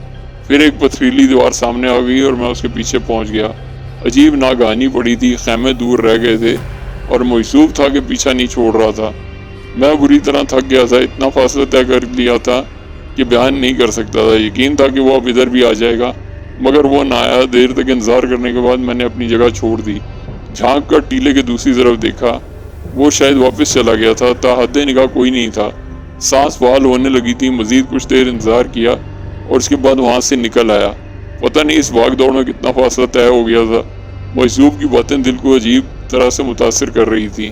پھر ایک پتھریلی دیوار سامنے آ گئی اور میں اس کے پیچھے پہنچ گیا۔ عجیب ناگہانی پڑی تھی، خیمے دور رہ گئے تھے اور مجذوب تھا کہ پیچھا نہیں چھوڑ رہا تھا۔ میں بری طرح تھک گیا تھا، اتنا فاصلہ طے کر لیا تھا کہ بیان نہیں کر سکتا تھا۔ یقین تھا کہ وہ اب ادھر بھی آ جائے گا، مگر وہ نہ آیا۔ دیر تک انتظار کرنے کے بعد میں نے اپنی جگہ چھوڑ دی۔ جھانک کر ٹیلے کے دوسری طرف دیکھا، وہ شاید واپس چلا گیا تھا۔ تاحد نگاہ کوئی نہیں تھا۔ سانس بحال ہونے لگی تھی۔ مزید کچھ دیر انتظار کیا اور اس کے بعد وہاں سے نکل آیا۔ پتہ نہیں اس بھاگ دوڑ میں کتنا فاصلہ طے ہو گیا تھا۔ مجذوب کی باتیں دل کو عجیب طرح سے متاثر کر رہی تھی۔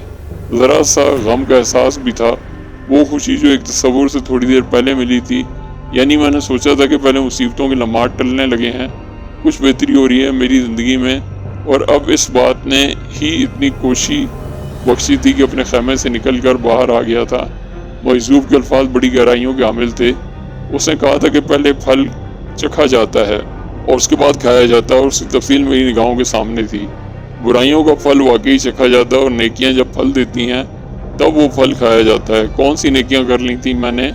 ذرا سا غم کا احساس بھی تھا۔ وہ خوشی جو ایک تصور سے تھوڑی دیر پہلے ملی تھی، یعنی میں نے سوچا تھا کہ پہلے مصیبتوں کے لمحات ٹلنے لگے ہیں، کچھ بہتری ہو رہی ہے میری زندگی میں، اور اب اس بات نے ہی اتنی کوشی بخشی تھی کہ اپنے خیمے سے نکل کر باہر آ گیا تھا۔ مجذوب کے الفاظ بڑی گہرائیوں کے حامل تھے۔ اس نے کہا تھا کہ پہلے پھل چکھا جاتا ہے اور اس کے بعد کھایا جاتا ہے، اور اس کی تفصیل میری نگاہوں کے سامنے تھی۔ برائیوں کا پھل واقعی چکھا جاتا ہے اور نیکیاں جب پھل دیتی ہیں تب وہ پھل کھایا جاتا ہے۔ کون سی نیکیاں کر لی تھی میں نے؟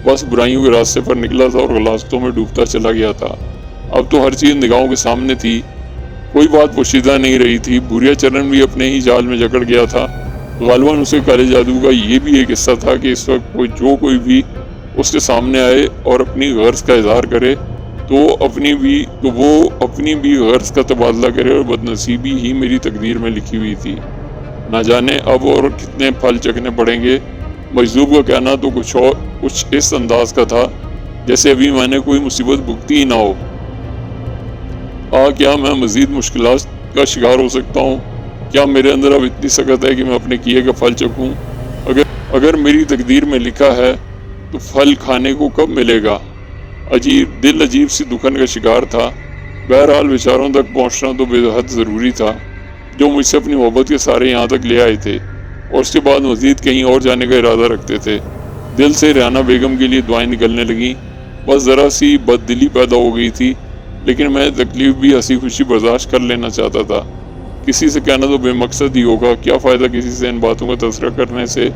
بس برائیوں کے راستے پر نکلا تھا اور غلاظتوں میں ڈوبتا چلا گیا تھا۔ اب تو ہر چیز نگاہوں کے سامنے تھی، کوئی بات پوشیدہ نہیں رہی تھی۔ بوریا چرن بھی اپنے ہی جال میں جکڑ گیا تھا۔ غالباً اسے کالے جادو کا یہ بھی ایک حصہ تھا کہ اس وقت کوئی بھی اس کے سامنے آئے اور اپنی غرض کا اظہار کرے تو وہ اپنی بھی غرض کا تبادلہ کرے، اور بدنصیبی ہی میری تقدیر میں لکھی ہوئی تھی۔ نہ جانے اب اور کتنے پھل چکھنے پڑیں گے۔ مجذوب کا کہنا تو کچھ اس انداز کا تھا جیسے ابھی میں نے کوئی مصیبت بھگتی ہی نہ ہو۔ کیا میں مزید مشکلات کا شکار ہو سکتا ہوں؟ کیا میرے اندر اب اتنی سخت ہے کہ میں اپنے کیے کا پھل چکھوں؟ اگر میری تقدیر میں لکھا ہے تو پھل کھانے کو کب ملے گا؟ دل عجیب سی دکھن کا شکار تھا۔ بہرحال بیچاروں تک پہنچنا تو بے حد ضروری تھا، جو مجھ سے اپنی محبت کے سارے یہاں تک لے آئے تھے اور اس کے بعد مزید کہیں اور جانے کا ارادہ رکھتے تھے۔ دل سے ریحانہ بیگم کے لیے دعائیں نکلنے لگیں۔ بس ذرا سی بد دلی پیدا ہو گئی تھی، لیکن میں تکلیف بھی ہنسی خوشی برداشت کر لینا چاہتا تھا۔ کسی سے کہنا تو بے مقصد ہی ہوگا، کیا فائدہ کسی سے ان باتوں کا تذکرہ کرنے سے؟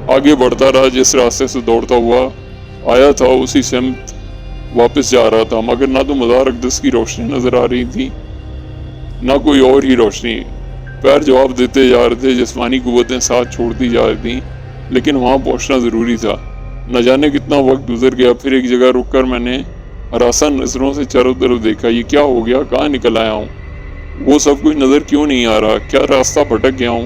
آگے بڑھتا رہا، جس راستے سے دوڑتا ہوا آیا تھا اسی سمت واپس جا رہا تھا، مگر نہ تو مزار اقدس کی روشنی نظر آ رہی تھی نہ کوئی اور ہی روشنی۔ پیر جواب دیتے جا رہے تھے، جسمانی قوتیں ساتھ چھوڑتی جا رہی تھیں، لیکن وہاں پہنچنا ضروری تھا۔ نہ جانے کتنا وقت گزر گیا، پھر ایک جگہ رک کر میں نے ہراساں نظروں سے چاروں طرف دیکھا۔ یہ کیا ہو گیا؟ کہاں نکل آیا ہوں؟ وہ سب کچھ نظر کیوں نہیں آ رہا؟ کیا راستہ بھٹک گیا ہوں؟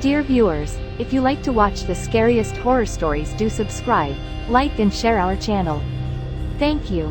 Dear viewers, if you like to watch the scariest horror stories, do subscribe, like and share our channel. Thank you.